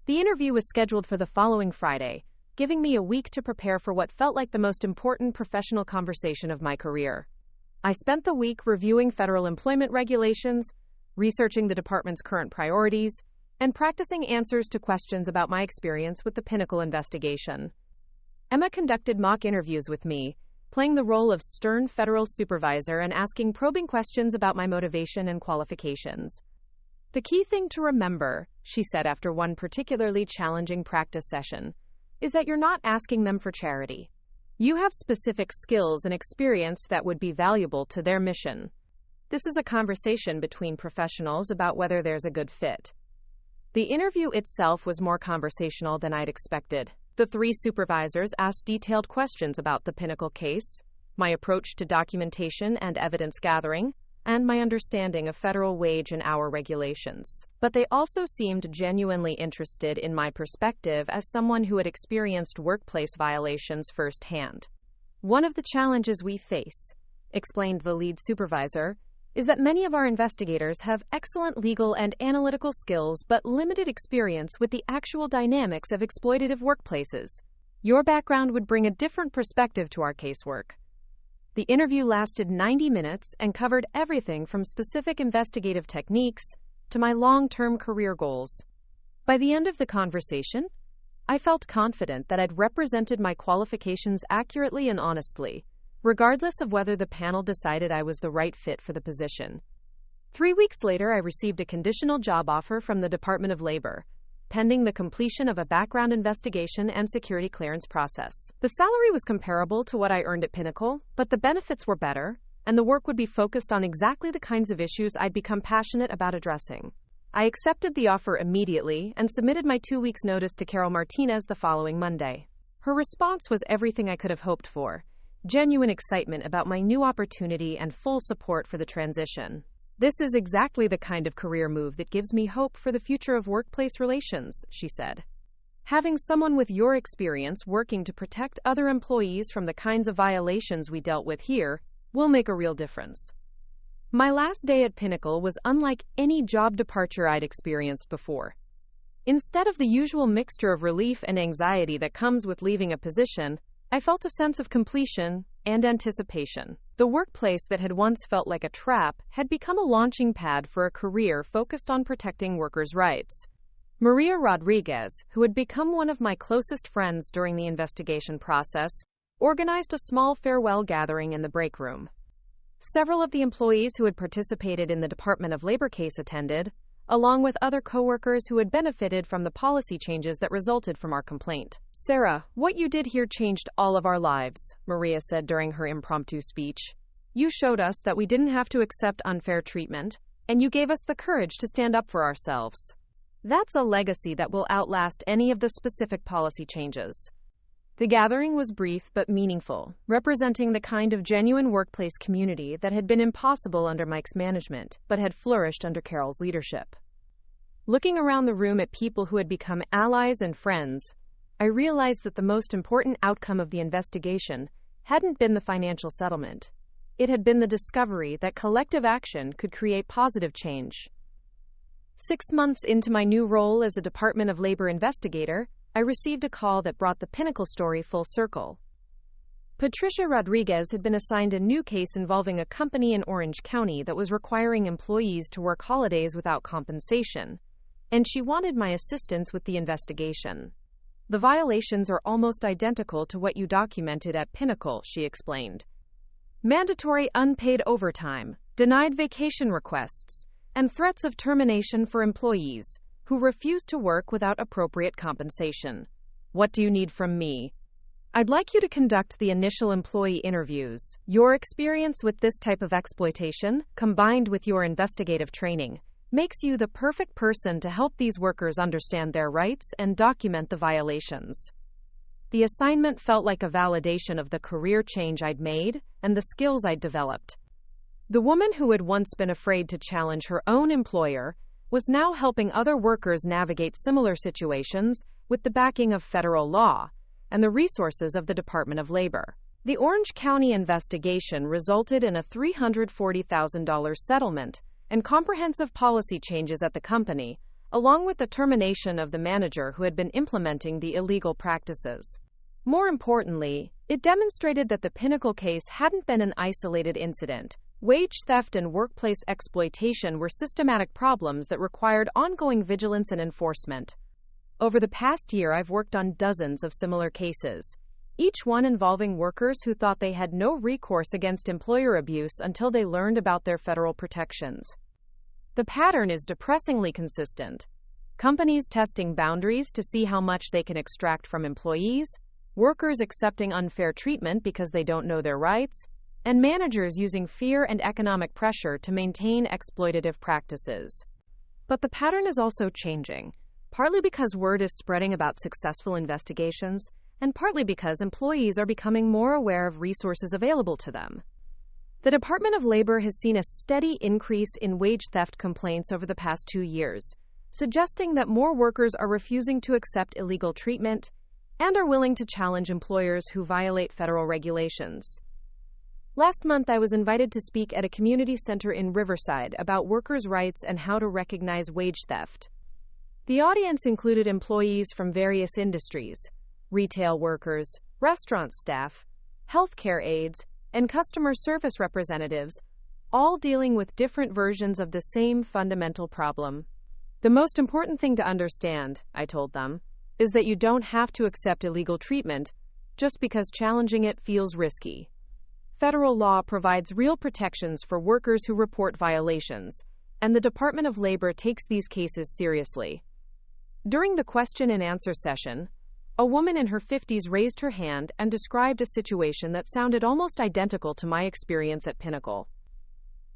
The interview was scheduled for the following Friday, giving me a week to prepare for what felt like the most important professional conversation of my career. I spent the week reviewing federal employment regulations, researching the department's current priorities, and practicing answers to questions about my experience with the Pinnacle investigation. Emma conducted mock interviews with me, playing the role of stern federal supervisor and asking probing questions about my motivation and qualifications. The key thing to remember, she said after one particularly challenging practice session, is that you're not asking them for charity. You have specific skills and experience that would be valuable to their mission. This is a conversation between professionals about whether there's a good fit. The interview itself was more conversational than I'd expected. The 3 supervisors asked detailed questions about the Pinnacle case, my approach to documentation and evidence gathering, and my understanding of federal wage and hour regulations. But they also seemed genuinely interested in my perspective as someone who had experienced workplace violations firsthand. One of the challenges we face, explained the lead supervisor, is that many of our investigators have excellent legal and analytical skills but limited experience with the actual dynamics of exploitative workplaces. Your background would bring a different perspective to our casework. The interview lasted 90 minutes and covered everything from specific investigative techniques to my long-term career goals. By the end of the conversation, I felt confident that I'd represented my qualifications accurately and honestly, regardless of whether the panel decided I was the right fit for the position. 3 weeks later, I received a conditional job offer from the Department of Labor, pending the completion of a background investigation and security clearance process. The salary was comparable to what I earned at Pinnacle, but the benefits were better, and the work would be focused on exactly the kinds of issues I'd become passionate about addressing. I accepted the offer immediately and submitted my 2 weeks' notice to Carol Martinez the following Monday. Her response was everything I could have hoped for: genuine excitement about my new opportunity and full support for the transition. "This is exactly the kind of career move that gives me hope for the future of workplace relations," she said. "Having someone with your experience working to protect other employees from the kinds of violations we dealt with here will make a real difference." My last day at Pinnacle was unlike any job departure I'd experienced before. Instead of the usual mixture of relief and anxiety that comes with leaving a position, I felt a sense of completion and anticipation. The workplace that had once felt like a trap had become a launching pad for a career focused on protecting workers' rights. Maria Rodriguez, who had become one of my closest friends during the investigation process, organized a small farewell gathering in the break room. Several of the employees who had participated in the Department of Labor case attended, along with other coworkers who had benefited from the policy changes that resulted from our complaint. "Sarah, what you did here changed all of our lives," Maria said during her impromptu speech. "You showed us that we didn't have to accept unfair treatment, and you gave us the courage to stand up for ourselves. That's a legacy that will outlast any of the specific policy changes." The gathering was brief but meaningful, representing the kind of genuine workplace community that had been impossible under Mike's management, but had flourished under Carol's leadership. Looking around the room at people who had become allies and friends, I realized that the most important outcome of the investigation hadn't been the financial settlement. It had been the discovery that collective action could create positive change. 6 months into my new role as a Department of Labor investigator, I received a call that brought the Pinnacle story full circle. Patricia Rodriguez had been assigned a new case involving a company in Orange County that was requiring employees to work holidays without compensation, and she wanted my assistance with the investigation. "The violations are almost identical to what you documented at Pinnacle," she explained. "Mandatory unpaid overtime, denied vacation requests, and threats of termination for employees who refuse to work without appropriate compensation. What do you need from me? I'd like you to conduct the initial employee interviews. Your experience with this type of exploitation, combined with your investigative training, makes you the perfect person to help these workers understand their rights and document the violations." The assignment felt like a validation of the career change I'd made and the skills I'd developed. The woman who had once been afraid to challenge her own employer was now helping other workers navigate similar situations with the backing of federal law and the resources of the Department of Labor. The Orange County investigation resulted in a $340,000 settlement and comprehensive policy changes at the company, along with the termination of the manager who had been implementing the illegal practices. More importantly, it demonstrated that the Pinnacle case hadn't been an isolated incident. Wage theft and workplace exploitation were systematic problems that required ongoing vigilance and enforcement. Over the past year, I've worked on dozens of similar cases, each one involving workers who thought they had no recourse against employer abuse until they learned about their federal protections. The pattern is depressingly consistent. Companies testing boundaries to see how much they can extract from employees, workers accepting unfair treatment because they don't know their rights, and managers using fear and economic pressure to maintain exploitative practices. But the pattern is also changing, partly because word is spreading about successful investigations, and partly because employees are becoming more aware of resources available to them. The Department of Labor has seen a steady increase in wage theft complaints over the past 2 years, suggesting that more workers are refusing to accept illegal treatment and are willing to challenge employers who violate federal regulations. Last month, I was invited to speak at a community center in Riverside about workers' rights and how to recognize wage theft. The audience included employees from various industries: retail workers, restaurant staff, healthcare aides, and customer service representatives, all dealing with different versions of the same fundamental problem. "The most important thing to understand," I told them, is that you don't have to accept illegal treatment just because challenging it feels risky. Federal law provides real protections for workers who report violations, and the Department of Labor takes these cases seriously. During the question and answer session, a woman in her 50s raised her hand and described a situation that sounded almost identical to my experience at Pinnacle.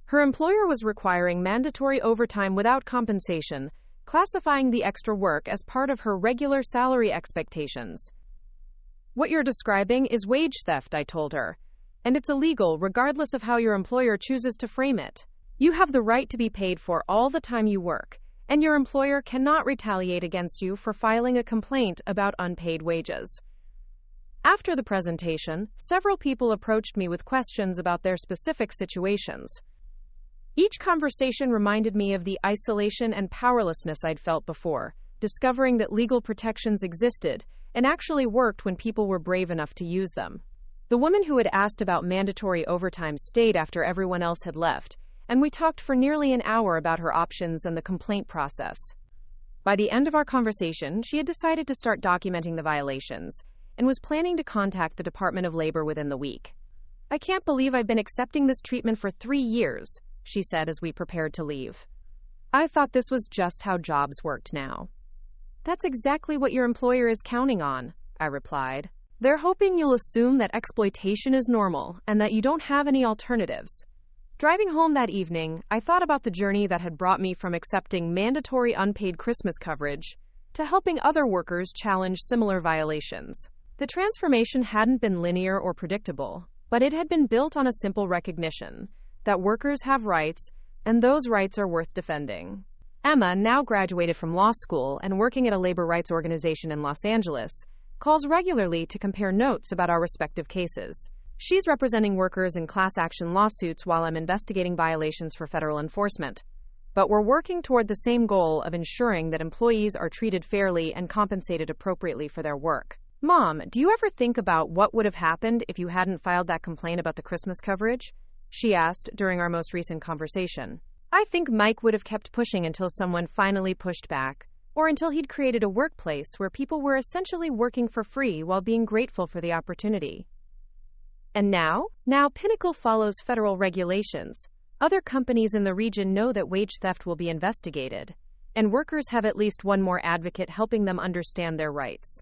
Her employer was requiring mandatory overtime without compensation, classifying the extra work as part of her regular salary expectations. "What you're describing is wage theft," I told her, "and it's illegal regardless of how your employer chooses to frame it. You have the right to be paid for all the time you work, and your employer cannot retaliate against you for filing a complaint about unpaid wages." After the presentation, several people approached me with questions about their specific situations. Each conversation reminded me of the isolation and powerlessness I'd felt before, discovering that legal protections existed and actually worked when people were brave enough to use them. The woman who had asked about mandatory overtime stayed after everyone else had left, and we talked for nearly an hour about her options and the complaint process. By the end of our conversation, she had decided to start documenting the violations and was planning to contact the Department of Labor within the week. "I can't believe I've been accepting this treatment for 3 years, she said as we prepared to leave. "I thought this was just how jobs worked now." "That's exactly what your employer is counting on," I replied. "They're hoping you'll assume that exploitation is normal and that you don't have any alternatives." Driving home that evening, I thought about the journey that had brought me from accepting mandatory unpaid Christmas coverage to helping other workers challenge similar violations. The transformation hadn't been linear or predictable, but it had been built on a simple recognition that workers have rights, and those rights are worth defending. Emma, now graduated from law school and working at a labor rights organization in Los Angeles, calls regularly to compare notes about our respective cases. She's representing workers in class action lawsuits while I'm investigating violations for federal enforcement. But we're working toward the same goal of ensuring that employees are treated fairly and compensated appropriately for their work. "Mom, do you ever think about what would have happened if you hadn't filed that complaint about the Christmas coverage?" she asked during our most recent conversation. "I think Mike would have kept pushing until someone finally pushed back, or until he'd created a workplace where people were essentially working for free while being grateful for the opportunity." And now Pinnacle follows federal regulations. Other companies in the region know that wage theft will be investigated, and workers have at least one more advocate helping them understand their rights.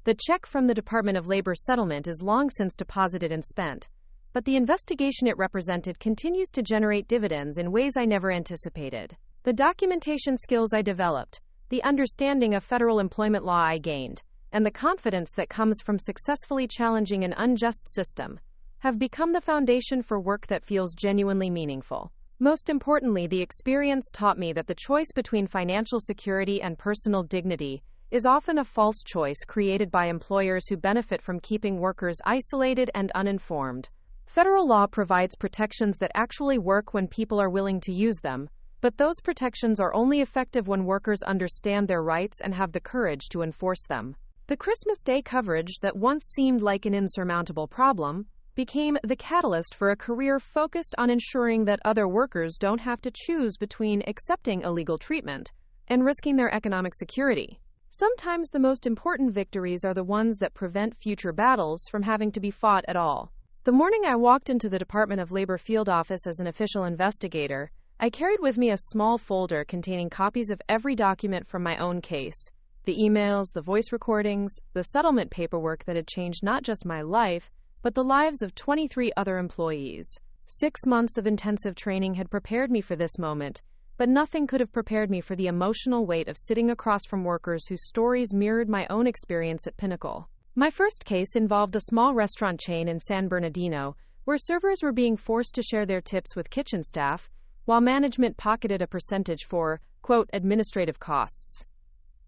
The check from the Department of Labor settlement is long since deposited and spent, but the investigation it represented continues to generate dividends in ways I never anticipated. The documentation skills I developed, the understanding of federal employment law I gained, and the confidence that comes from successfully challenging an unjust system have become the foundation for work that feels genuinely meaningful. Most importantly, the experience taught me that the choice between financial security and personal dignity is often a false choice created by employers who benefit from keeping workers isolated and uninformed. Federal law provides protections that actually work when people are willing to use them, but those protections are only effective when workers understand their rights and have the courage to enforce them. The Christmas Day coverage that once seemed like an insurmountable problem became the catalyst for a career focused on ensuring that other workers don't have to choose between accepting illegal treatment and risking their economic security. Sometimes the most important victories are the ones that prevent future battles from having to be fought at all. The morning I walked into the Department of Labor field office as an official investigator, I carried with me a small folder containing copies of every document from my own case. The emails, the voice recordings, the settlement paperwork that had changed not just my life, but the lives of 23 other employees. 6 months of intensive training had prepared me for this moment, but nothing could have prepared me for the emotional weight of sitting across from workers whose stories mirrored my own experience at Pinnacle. My first case involved a small restaurant chain in San Bernardino, where servers were being forced to share their tips with kitchen staff, while management pocketed a percentage for, quote, administrative costs.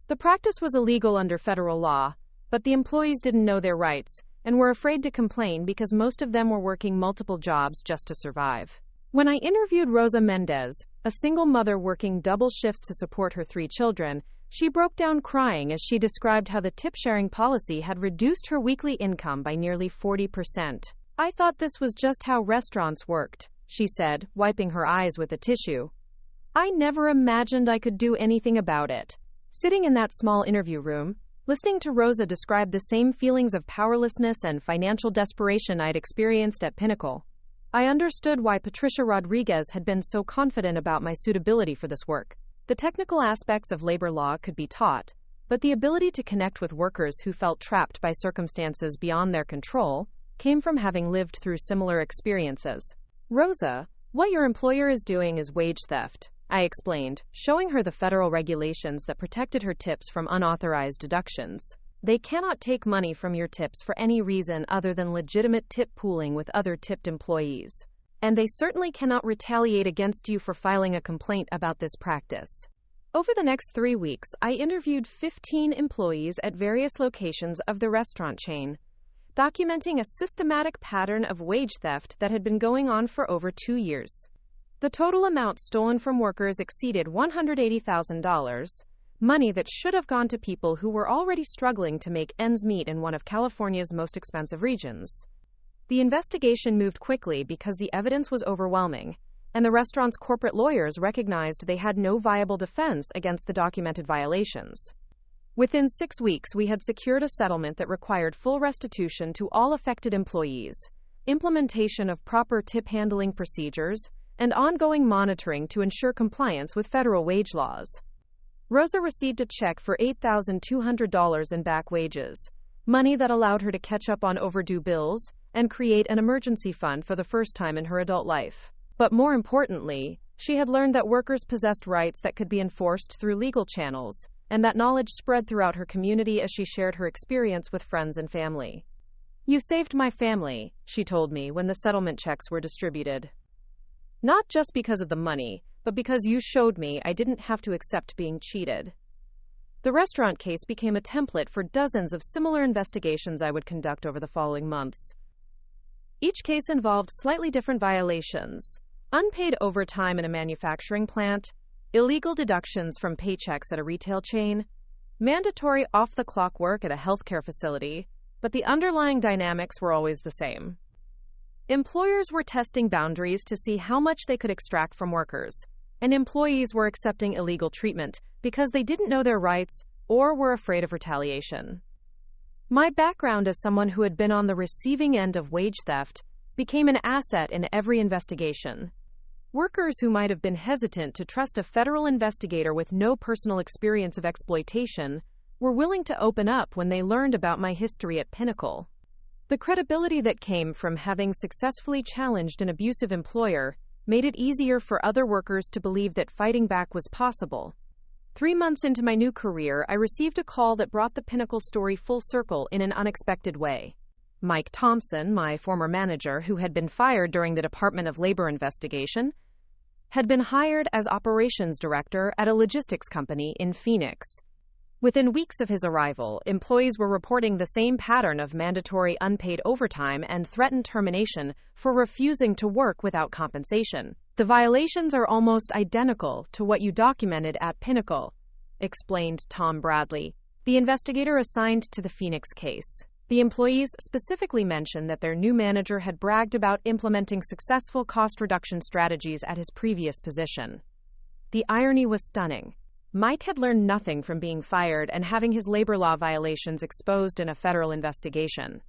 The practice was illegal under federal law, but the employees didn't know their rights and were afraid to complain because most of them were working multiple jobs just to survive. When I interviewed Rosa Mendez, a single mother working double shifts to support her 3 children, she broke down crying as she described how the tip-sharing policy had reduced her weekly income by nearly 40%. "I thought this was just how restaurants worked," she said, wiping her eyes with a tissue. "I never imagined I could do anything about it." Sitting in that small interview room, Listening to Rosa describe the same feelings of powerlessness and financial desperation I'd experienced at Pinnacle, I understood why Patricia Rodriguez had been so confident about my suitability for this work. The technical aspects of labor law could be taught, but the ability to connect with workers who felt trapped by circumstances beyond their control came from having lived through similar experiences. Rosa, what your employer is doing is wage theft, I explained, showing her the federal regulations that protected her tips from unauthorized deductions. They cannot take money from your tips for any reason other than legitimate tip pooling with other tipped employees. And they certainly cannot retaliate against you for filing a complaint about this practice. Over the next 3 weeks, I interviewed 15 employees at various locations of the restaurant chain, documenting a systematic pattern of wage theft that had been going on for over 2 years. The total amount stolen from workers exceeded $180,000, money that should have gone to people who were already struggling to make ends meet in one of California's most expensive regions. The investigation moved quickly because the evidence was overwhelming, and the restaurant's corporate lawyers recognized they had no viable defense against the documented violations. Within 6 weeks, we had secured a settlement that required full restitution to all affected employees, implementation of proper tip handling procedures, and ongoing monitoring to ensure compliance with federal wage laws. Rosa received a check for $8,200 in back wages, money that allowed her to catch up on overdue bills and create an emergency fund for the first time in her adult life. But more importantly, she had learned that workers possessed rights that could be enforced through legal channels, and that knowledge spread throughout her community as she shared her experience with friends and family. "You saved my family," she told me when the settlement checks were distributed. "Not just because of the money, but because you showed me I didn't have to accept being cheated." The restaurant case became a template for dozens of similar investigations I would conduct over the following months. Each case involved slightly different violations: unpaid overtime in a manufacturing plant, illegal deductions from paychecks at a retail chain, mandatory off-the-clock work at a healthcare facility, but the underlying dynamics were always the same. Employers were testing boundaries to see how much they could extract from workers, and employees were accepting illegal treatment because they didn't know their rights or were afraid of retaliation. My background as someone who had been on the receiving end of wage theft became an asset in every investigation. Workers who might have been hesitant to trust a federal investigator with no personal experience of exploitation were willing to open up when they learned about my history at Pinnacle. The credibility that came from having successfully challenged an abusive employer made it easier for other workers to believe that fighting back was possible. 3 months into my new career, I received a call that brought the Pinnacle story full circle in an unexpected way. Mike Thompson, my former manager who had been fired during the Department of Labor investigation, had been hired as operations director at a logistics company in Phoenix. Within weeks of his arrival, employees were reporting the same pattern of mandatory unpaid overtime and threatened termination for refusing to work without compensation. "The violations are almost identical to what you documented at Pinnacle," explained Tom Bradley, the investigator assigned to the Phoenix case. The employees specifically mentioned that their new manager had bragged about implementing successful cost reduction strategies at his previous position. The irony was stunning. Mike had learned nothing from being fired and having his labor law violations exposed in a federal investigation.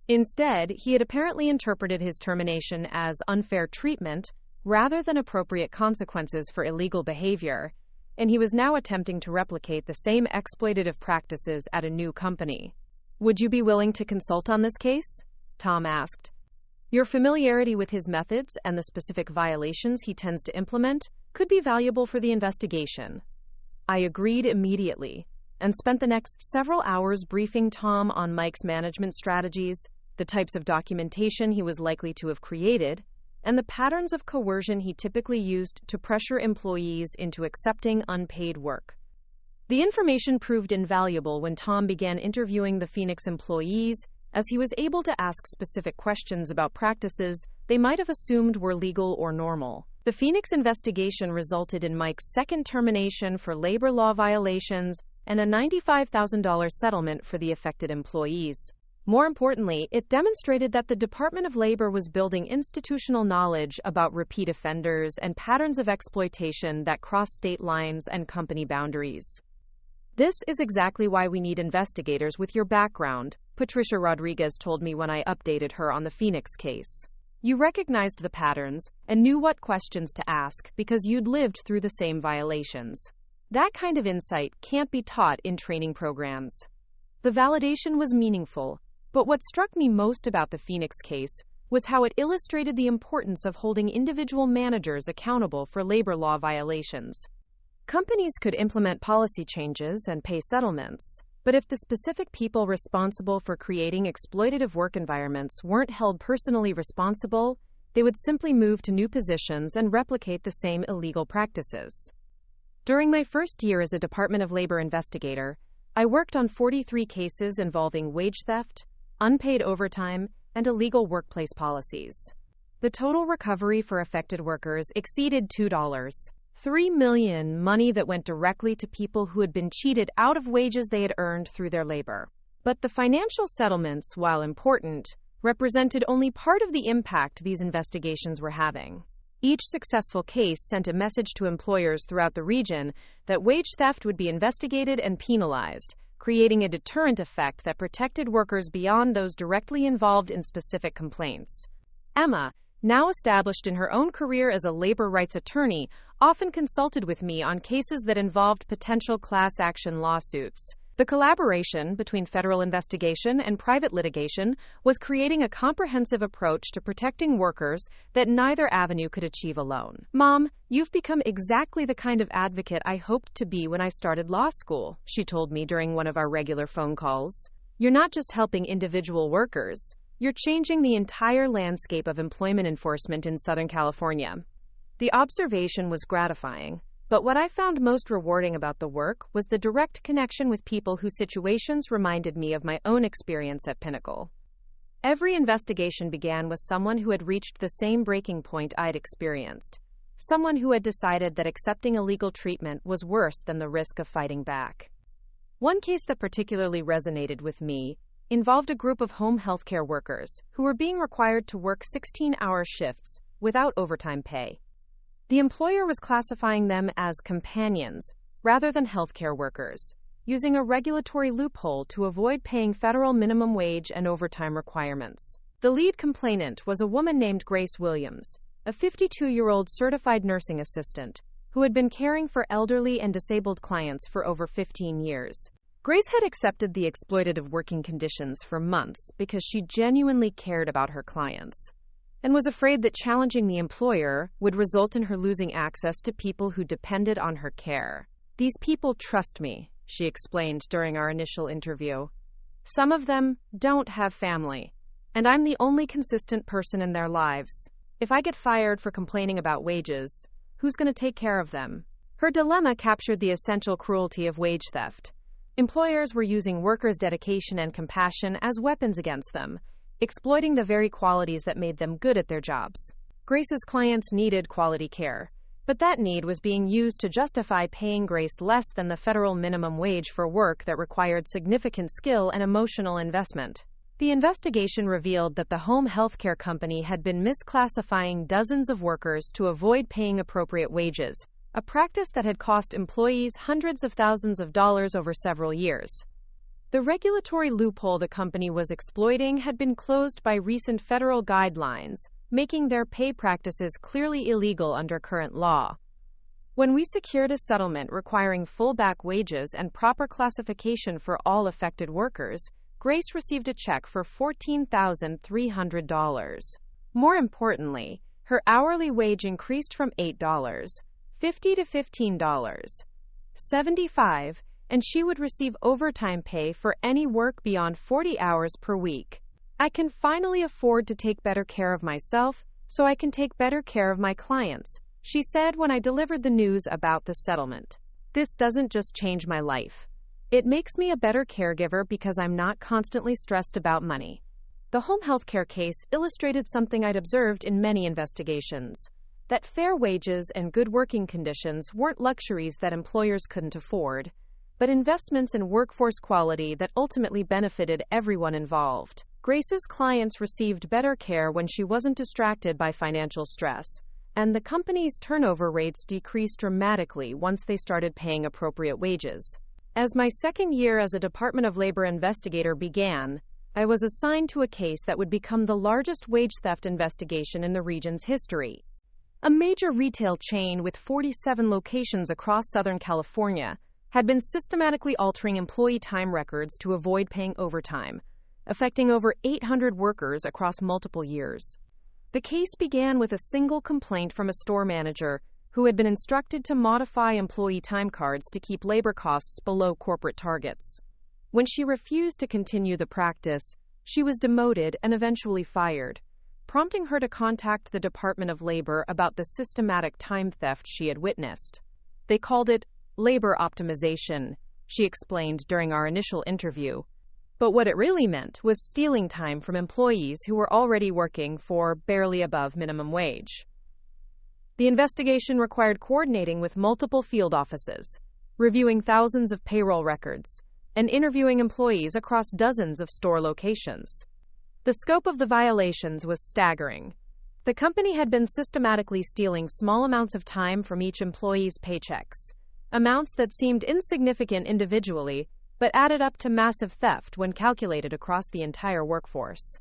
Instead, he had apparently interpreted his termination as unfair treatment rather than appropriate consequences for illegal behavior, and he was now attempting to replicate the same exploitative practices at a new company. "Would you be willing to consult on this case?" Tom asked. "Your familiarity with his methods and the specific violations he tends to implement could be valuable for the investigation." I agreed immediately and spent the next several hours briefing Tom on Mike's management strategies, the types of documentation he was likely to have created, and the patterns of coercion he typically used to pressure employees into accepting unpaid work. The information proved invaluable when Tom began interviewing the Phoenix employees, as he was able to ask specific questions about practices they might have assumed were legal or normal. The Phoenix investigation resulted in Mike's second termination for labor law violations and a $95,000 settlement for the affected employees. More importantly, it demonstrated that the Department of Labor was building institutional knowledge about repeat offenders and patterns of exploitation that cross state lines and company boundaries. This is exactly why we need investigators with your background, Patricia Rodriguez told me when I updated her on the Phoenix case. You recognized the patterns and knew what questions to ask because you'd lived through the same violations. That kind of insight can't be taught in training programs. The validation was meaningful, but what struck me most about the Phoenix case was how it illustrated the importance of holding individual managers accountable for labor law violations. Companies could implement policy changes and pay settlements, but if the specific people responsible for creating exploitative work environments weren't held personally responsible, they would simply move to new positions and replicate the same illegal practices. During my first year as a Department of Labor investigator, I worked on 43 cases involving wage theft, unpaid overtime, and illegal workplace policies. The total recovery for affected workers exceeded $2.3 million, money that went directly to people who had been cheated out of wages they had earned through their labor. But the financial settlements, while important, represented only part of the impact these investigations were having. Each successful case sent a message to employers throughout the region that wage theft would be investigated and penalized, creating a deterrent effect that protected workers beyond those directly involved in specific complaints. Emma, now established in her own career as a labor rights attorney, often consulted with me on cases that involved potential class action lawsuits. The collaboration between federal investigation and private litigation was creating a comprehensive approach to protecting workers that neither avenue could achieve alone. Mom, you've become exactly the kind of advocate I hoped to be when I started law school, she told me during one of our regular phone calls. You're not just helping individual workers, you're changing the entire landscape of employment enforcement in Southern California. The observation was gratifying, but what I found most rewarding about the work was the direct connection with people whose situations reminded me of my own experience at Pinnacle. Every investigation began with someone who had reached the same breaking point I'd experienced, someone who had decided that accepting illegal treatment was worse than the risk of fighting back. One case that particularly resonated with me involved a group of home healthcare workers who were being required to work 16-hour shifts without overtime pay. The employer was classifying them as companions rather than healthcare workers, using a regulatory loophole to avoid paying federal minimum wage and overtime requirements. The lead complainant was a woman named Grace Williams, a 52-year-old certified nursing assistant who had been caring for elderly and disabled clients for over 15 years. Grace had accepted the exploitative working conditions for months because she genuinely cared about her clients and was afraid that challenging the employer would result in her losing access to people who depended on her care. These people trust me, she explained during our initial interview. Some of them don't have family, and I'm the only consistent person in their lives. If I get fired for complaining about wages, who's going to take care of them? Her dilemma captured the essential cruelty of wage theft. Employers were using workers' dedication and compassion as weapons against them, exploiting the very qualities that made them good at their jobs. Grace's clients needed quality care, but that need was being used to justify paying Grace less than the federal minimum wage for work that required significant skill and emotional investment. The investigation revealed that the home healthcare company had been misclassifying dozens of workers to avoid paying appropriate wages, a practice that had cost employees hundreds of thousands of dollars over several years. The regulatory loophole the company was exploiting had been closed by recent federal guidelines, making their pay practices clearly illegal under current law. When we secured a settlement requiring full back wages and proper classification for all affected workers, Grace received a check for $14,300. More importantly, her hourly wage increased from $8.50 to $15.75, and she would receive overtime pay for any work beyond 40 hours per week. I can finally afford to take better care of myself, so I can take better care of my clients, she said when I delivered the news about the settlement. This doesn't just change my life. It makes me a better caregiver because I'm not constantly stressed about money. The home health care case illustrated something I'd observed in many investigations, that fair wages and good working conditions weren't luxuries that employers couldn't afford, but investments in workforce quality that ultimately benefited everyone involved. Grace's clients received better care when she wasn't distracted by financial stress, and the company's turnover rates decreased dramatically once they started paying appropriate wages. As my second year as a Department of Labor investigator began, I was assigned to a case that would become the largest wage theft investigation in the region's history. A major retail chain with 47 locations across Southern California had been systematically altering employee time records to avoid paying overtime, affecting over 800 workers across multiple years. The case began with a single complaint from a store manager who had been instructed to modify employee time cards to keep labor costs below corporate targets. When she refused to continue the practice, she was demoted and eventually fired, prompting her to contact the Department of Labor about the systematic time theft she had witnessed. They called it labor optimization, she explained during our initial interview. But what it really meant was stealing time from employees who were already working for barely above minimum wage. The investigation required coordinating with multiple field offices, reviewing thousands of payroll records, and interviewing employees across dozens of store locations. The scope of the violations was staggering. The company had been systematically stealing small amounts of time from each employee's paychecks, amounts that seemed insignificant individually, but added up to massive theft when calculated across the entire workforce.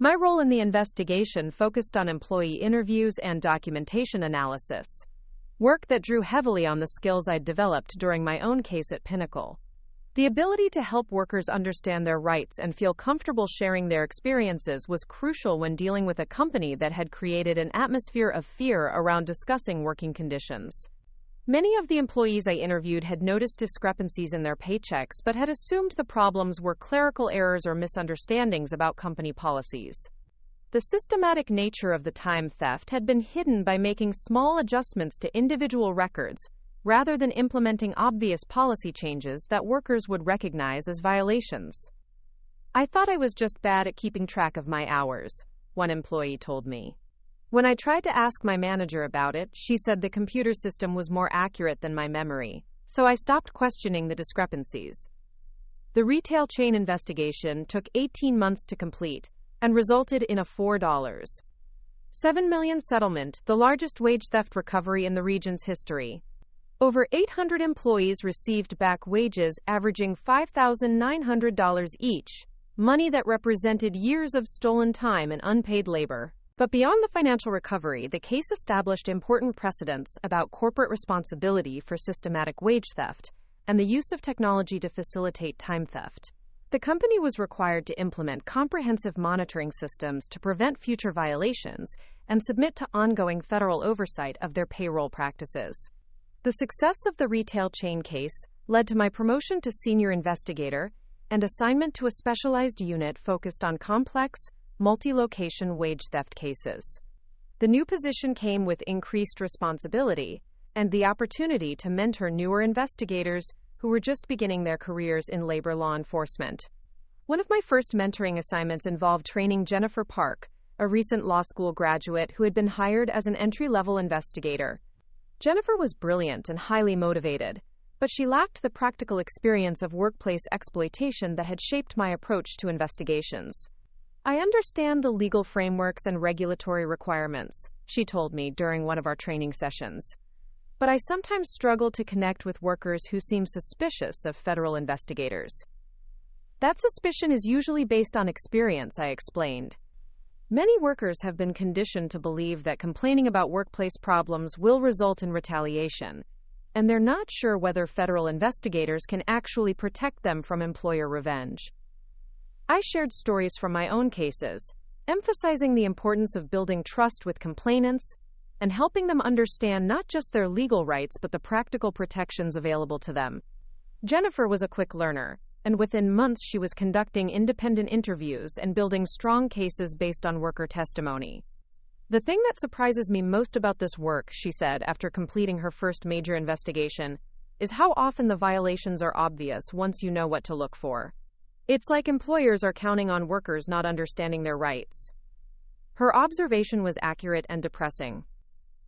My role in the investigation focused on employee interviews and documentation analysis, work that drew heavily on the skills I'd developed during my own case at Pinnacle. The ability to help workers understand their rights and feel comfortable sharing their experiences was crucial when dealing with a company that had created an atmosphere of fear around discussing working conditions. Many of the employees I interviewed had noticed discrepancies in their paychecks but had assumed the problems were clerical errors or misunderstandings about company policies. The systematic nature of the time theft had been hidden by making small adjustments to individual records, rather than implementing obvious policy changes that workers would recognize as violations. "I thought I was just bad at keeping track of my hours," one employee told me. When I tried to ask my manager about it, she said the computer system was more accurate than my memory, so I stopped questioning the discrepancies. The retail chain investigation took 18 months to complete and resulted in a $4.7 million settlement, the largest wage theft recovery in the region's history. Over 800 employees received back wages averaging $5,900 each, money that represented years of stolen time and unpaid labor. But beyond the financial recovery, the case established important precedents about corporate responsibility for systematic wage theft and the use of technology to facilitate time theft. The company was required to implement comprehensive monitoring systems to prevent future violations and submit to ongoing federal oversight of their payroll practices. The success of the retail chain case led to my promotion to senior investigator and assignment to a specialized unit focused on complex, multi-location wage theft cases. The new position came with increased responsibility and the opportunity to mentor newer investigators who were just beginning their careers in labor law enforcement. One of my first mentoring assignments involved training Jennifer Park, a recent law school graduate who had been hired as an entry-level investigator. Jennifer was brilliant and highly motivated, but she lacked the practical experience of workplace exploitation that had shaped my approach to investigations. "I understand the legal frameworks and regulatory requirements," she told me during one of our training sessions. "But I sometimes struggle to connect with workers who seem suspicious of federal investigators." "That suspicion is usually based on experience," I explained. "Many workers have been conditioned to believe that complaining about workplace problems will result in retaliation, and they're not sure whether federal investigators can actually protect them from employer revenge." I shared stories from my own cases, emphasizing the importance of building trust with complainants and helping them understand not just their legal rights but the practical protections available to them. Jennifer was a quick learner, and within months she was conducting independent interviews and building strong cases based on worker testimony. "The thing that surprises me most about this work," she said after completing her first major investigation, "is how often the violations are obvious once you know what to look for. It's like employers are counting on workers not understanding their rights." Her observation was accurate and depressing.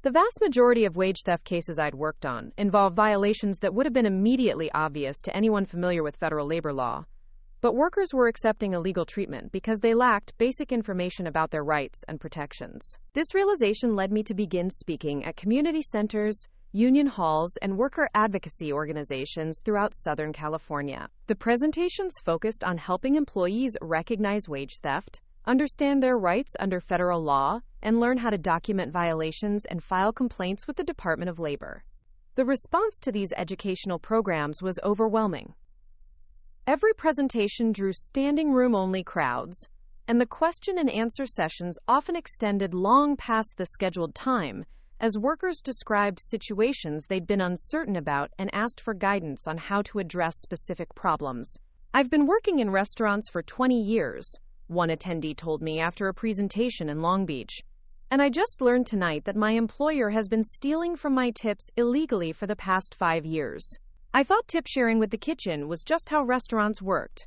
The vast majority of wage theft cases I'd worked on involved violations that would have been immediately obvious to anyone familiar with federal labor law, but workers were accepting illegal treatment because they lacked basic information about their rights and protections. This realization led me to begin speaking at community centers, union halls, and worker advocacy organizations throughout Southern California. The presentations focused on helping employees recognize wage theft, understand their rights under federal law, and learn how to document violations and file complaints with the Department of Labor. The response to these educational programs was overwhelming. Every presentation drew standing room-only crowds, and the question and answer sessions often extended long past the scheduled time, as workers described situations they'd been uncertain about and asked for guidance on how to address specific problems. "I've been working in restaurants for 20 years, one attendee told me after a presentation in Long Beach. "And I just learned tonight that my employer has been stealing from my tips illegally for the past 5 years. I thought tip sharing with the kitchen was just how restaurants worked."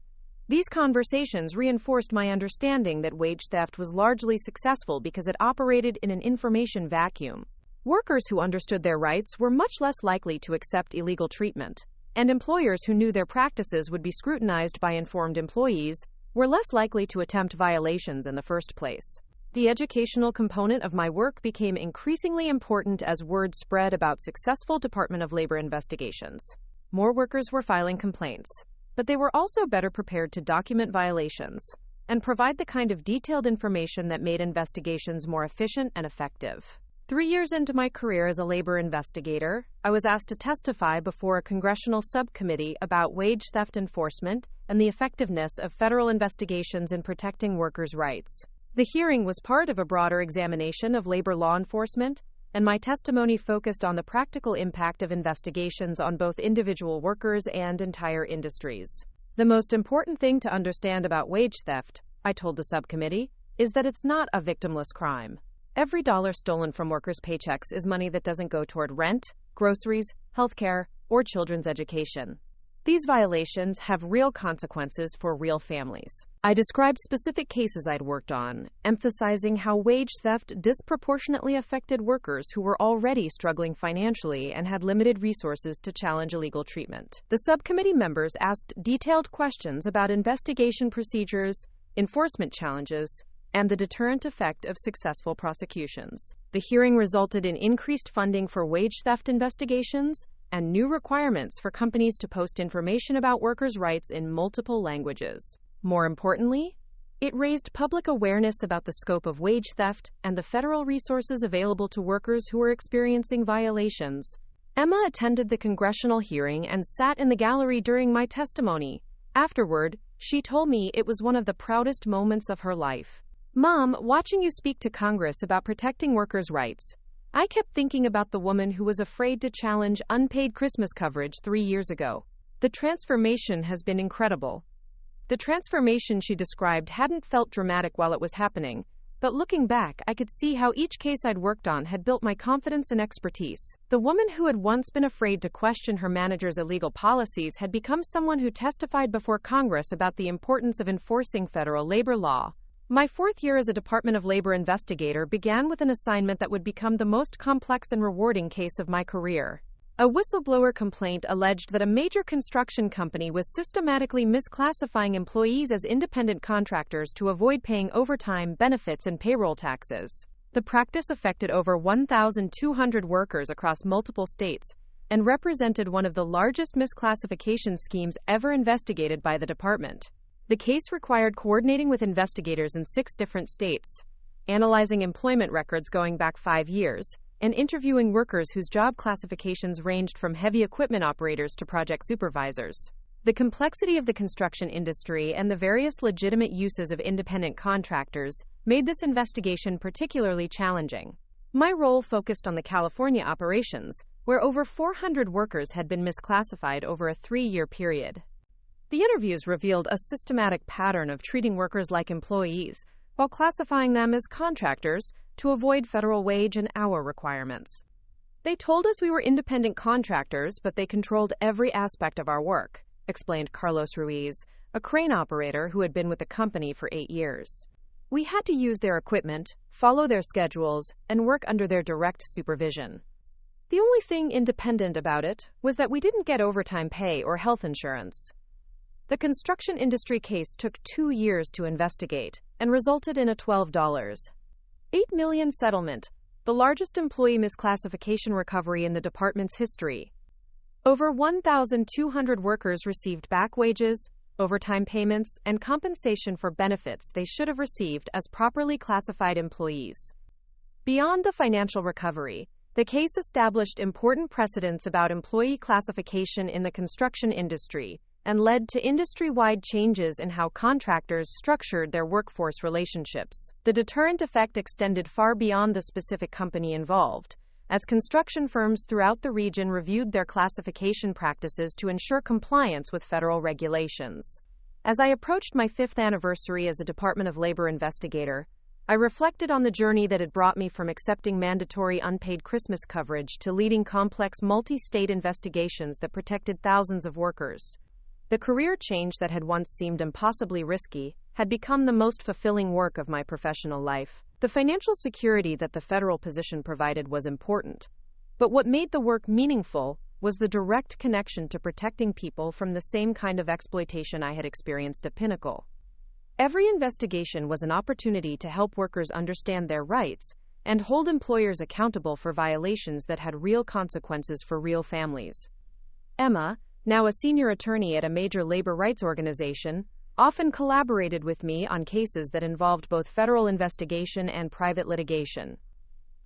These conversations reinforced my understanding that wage theft was largely successful because it operated in an information vacuum. Workers who understood their rights were much less likely to accept illegal treatment, and employers who knew their practices would be scrutinized by informed employees were less likely to attempt violations in the first place. The educational component of my work became increasingly important as word spread about successful Department of Labor investigations. More workers were filing complaints, but they were also better prepared to document violations and provide the kind of detailed information that made investigations more efficient and effective. 3 years into my career as a labor investigator, I was asked to testify before a congressional subcommittee about wage theft enforcement and the effectiveness of federal investigations in protecting workers' rights. The hearing was part of a broader examination of labor law enforcement, and my testimony focused on the practical impact of investigations on both individual workers and entire industries. "The most important thing to understand about wage theft," I told the subcommittee, "is that it's not a victimless crime. Every dollar stolen from workers' paychecks is money that doesn't go toward rent, groceries, healthcare, or children's education. These violations have real consequences for real families." I described specific cases I'd worked on, emphasizing how wage theft disproportionately affected workers who were already struggling financially and had limited resources to challenge illegal treatment. The subcommittee members asked detailed questions about investigation procedures, enforcement challenges, and the deterrent effect of successful prosecutions. The hearing resulted in increased funding for wage theft investigations and new requirements for companies to post information about workers' rights in multiple languages. More importantly, it raised public awareness about the scope of wage theft and the federal resources available to workers who were experiencing violations. Emma attended the congressional hearing and sat in the gallery during my testimony. Afterward, she told me it was one of the proudest moments of her life. "Mom, watching you speak to Congress about protecting workers' rights, I kept thinking about the woman who was afraid to challenge unpaid Christmas coverage 3 years ago. The transformation has been incredible." The transformation she described hadn't felt dramatic while it was happening, but looking back, I could see how each case I'd worked on had built my confidence and expertise. The woman who had once been afraid to question her manager's illegal policies had become someone who testified before Congress about the importance of enforcing federal labor law. My 4th year as a Department of Labor investigator began with an assignment that would become the most complex and rewarding case of my career. A whistleblower complaint alleged that a major construction company was systematically misclassifying employees as independent contractors to avoid paying overtime, benefits, and payroll taxes. The practice affected over 1,200 workers across multiple states and represented one of the largest misclassification schemes ever investigated by the department. The case required coordinating with investigators in 6 different states, analyzing employment records going back 5 years, and interviewing workers whose job classifications ranged from heavy equipment operators to project supervisors. The complexity of the construction industry and the various legitimate uses of independent contractors made this investigation particularly challenging. My role focused on the California operations, where over 400 workers had been misclassified over a 3-year period. The interviews revealed a systematic pattern of treating workers like employees while classifying them as contractors to avoid federal wage and hour requirements. "They told us we were independent contractors, but they controlled every aspect of our work," explained Carlos Ruiz, a crane operator who had been with the company for 8 years. "We had to use their equipment, follow their schedules, and work under their direct supervision. The only thing independent about it was that we didn't get overtime pay or health insurance." The construction industry case took 2 years to investigate and resulted in a $12.8 million settlement, the largest employee misclassification recovery in the department's history. Over 1,200 workers received back wages, overtime payments, and compensation for benefits they should have received as properly classified employees. Beyond the financial recovery, the case established important precedents about employee classification in the construction industry and led to industry-wide changes in how contractors structured their workforce relationships. The deterrent effect extended far beyond the specific company involved, as construction firms throughout the region reviewed their classification practices to ensure compliance with federal regulations. As I approached my 5th anniversary as a Department of Labor investigator, I reflected on the journey that had brought me from accepting mandatory unpaid Christmas coverage to leading complex multi-state investigations that protected thousands of workers. The career change that had once seemed impossibly risky had become the most fulfilling work of my professional life. The financial security that the federal position provided was important, but what made the work meaningful was the direct connection to protecting people from the same kind of exploitation I had experienced at Pinnacle. Every investigation was an opportunity to help workers understand their rights and hold employers accountable for violations that had real consequences for real families. Emma, now a senior attorney at a major labor rights organization, often collaborated with me on cases that involved both federal investigation and private litigation.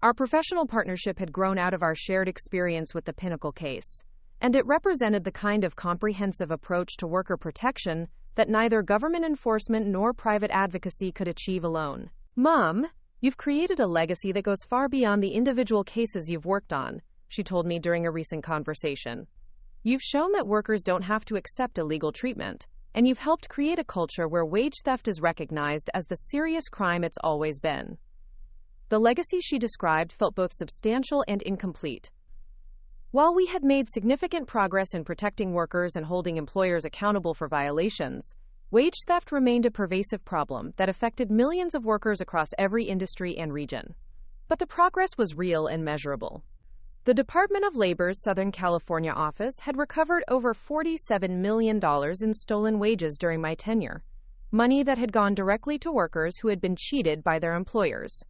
Our professional partnership had grown out of our shared experience with the Pinnacle case, and it represented the kind of comprehensive approach to worker protection that neither government enforcement nor private advocacy could achieve alone. Mom, you've created a legacy that goes far beyond the individual cases you've worked on, she told me during a recent conversation. You've shown that workers don't have to accept illegal treatment, and you've helped create a culture where wage theft is recognized as the serious crime it's always been. The legacy she described felt both substantial and incomplete. While we had made significant progress in protecting workers and holding employers accountable for violations, wage theft remained a pervasive problem that affected millions of workers across every industry and region. But the progress was real and measurable. The Department of Labor's Southern California office had recovered over $47 million in stolen wages during my tenure, money that had gone directly to workers who had been cheated by their employers.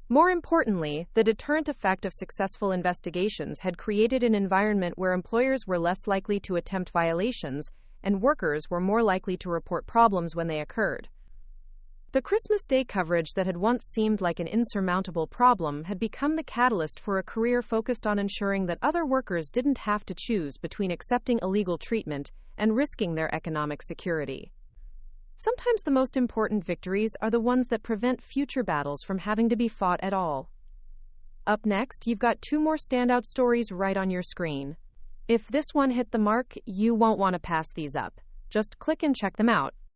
More importantly, the deterrent effect of successful investigations had created an environment where employers were less likely to attempt violations and workers were more likely to report problems when they occurred. The Christmas Day coverage that had once seemed like an insurmountable problem had become the catalyst for a career focused on ensuring that other workers didn't have to choose between accepting illegal treatment and risking their economic security. Sometimes the most important victories are the ones that prevent future battles from having to be fought at all. Up next, you've got 2 more standout stories right on your screen. If this one hit the mark, you won't want to pass these up. Just click and check them out.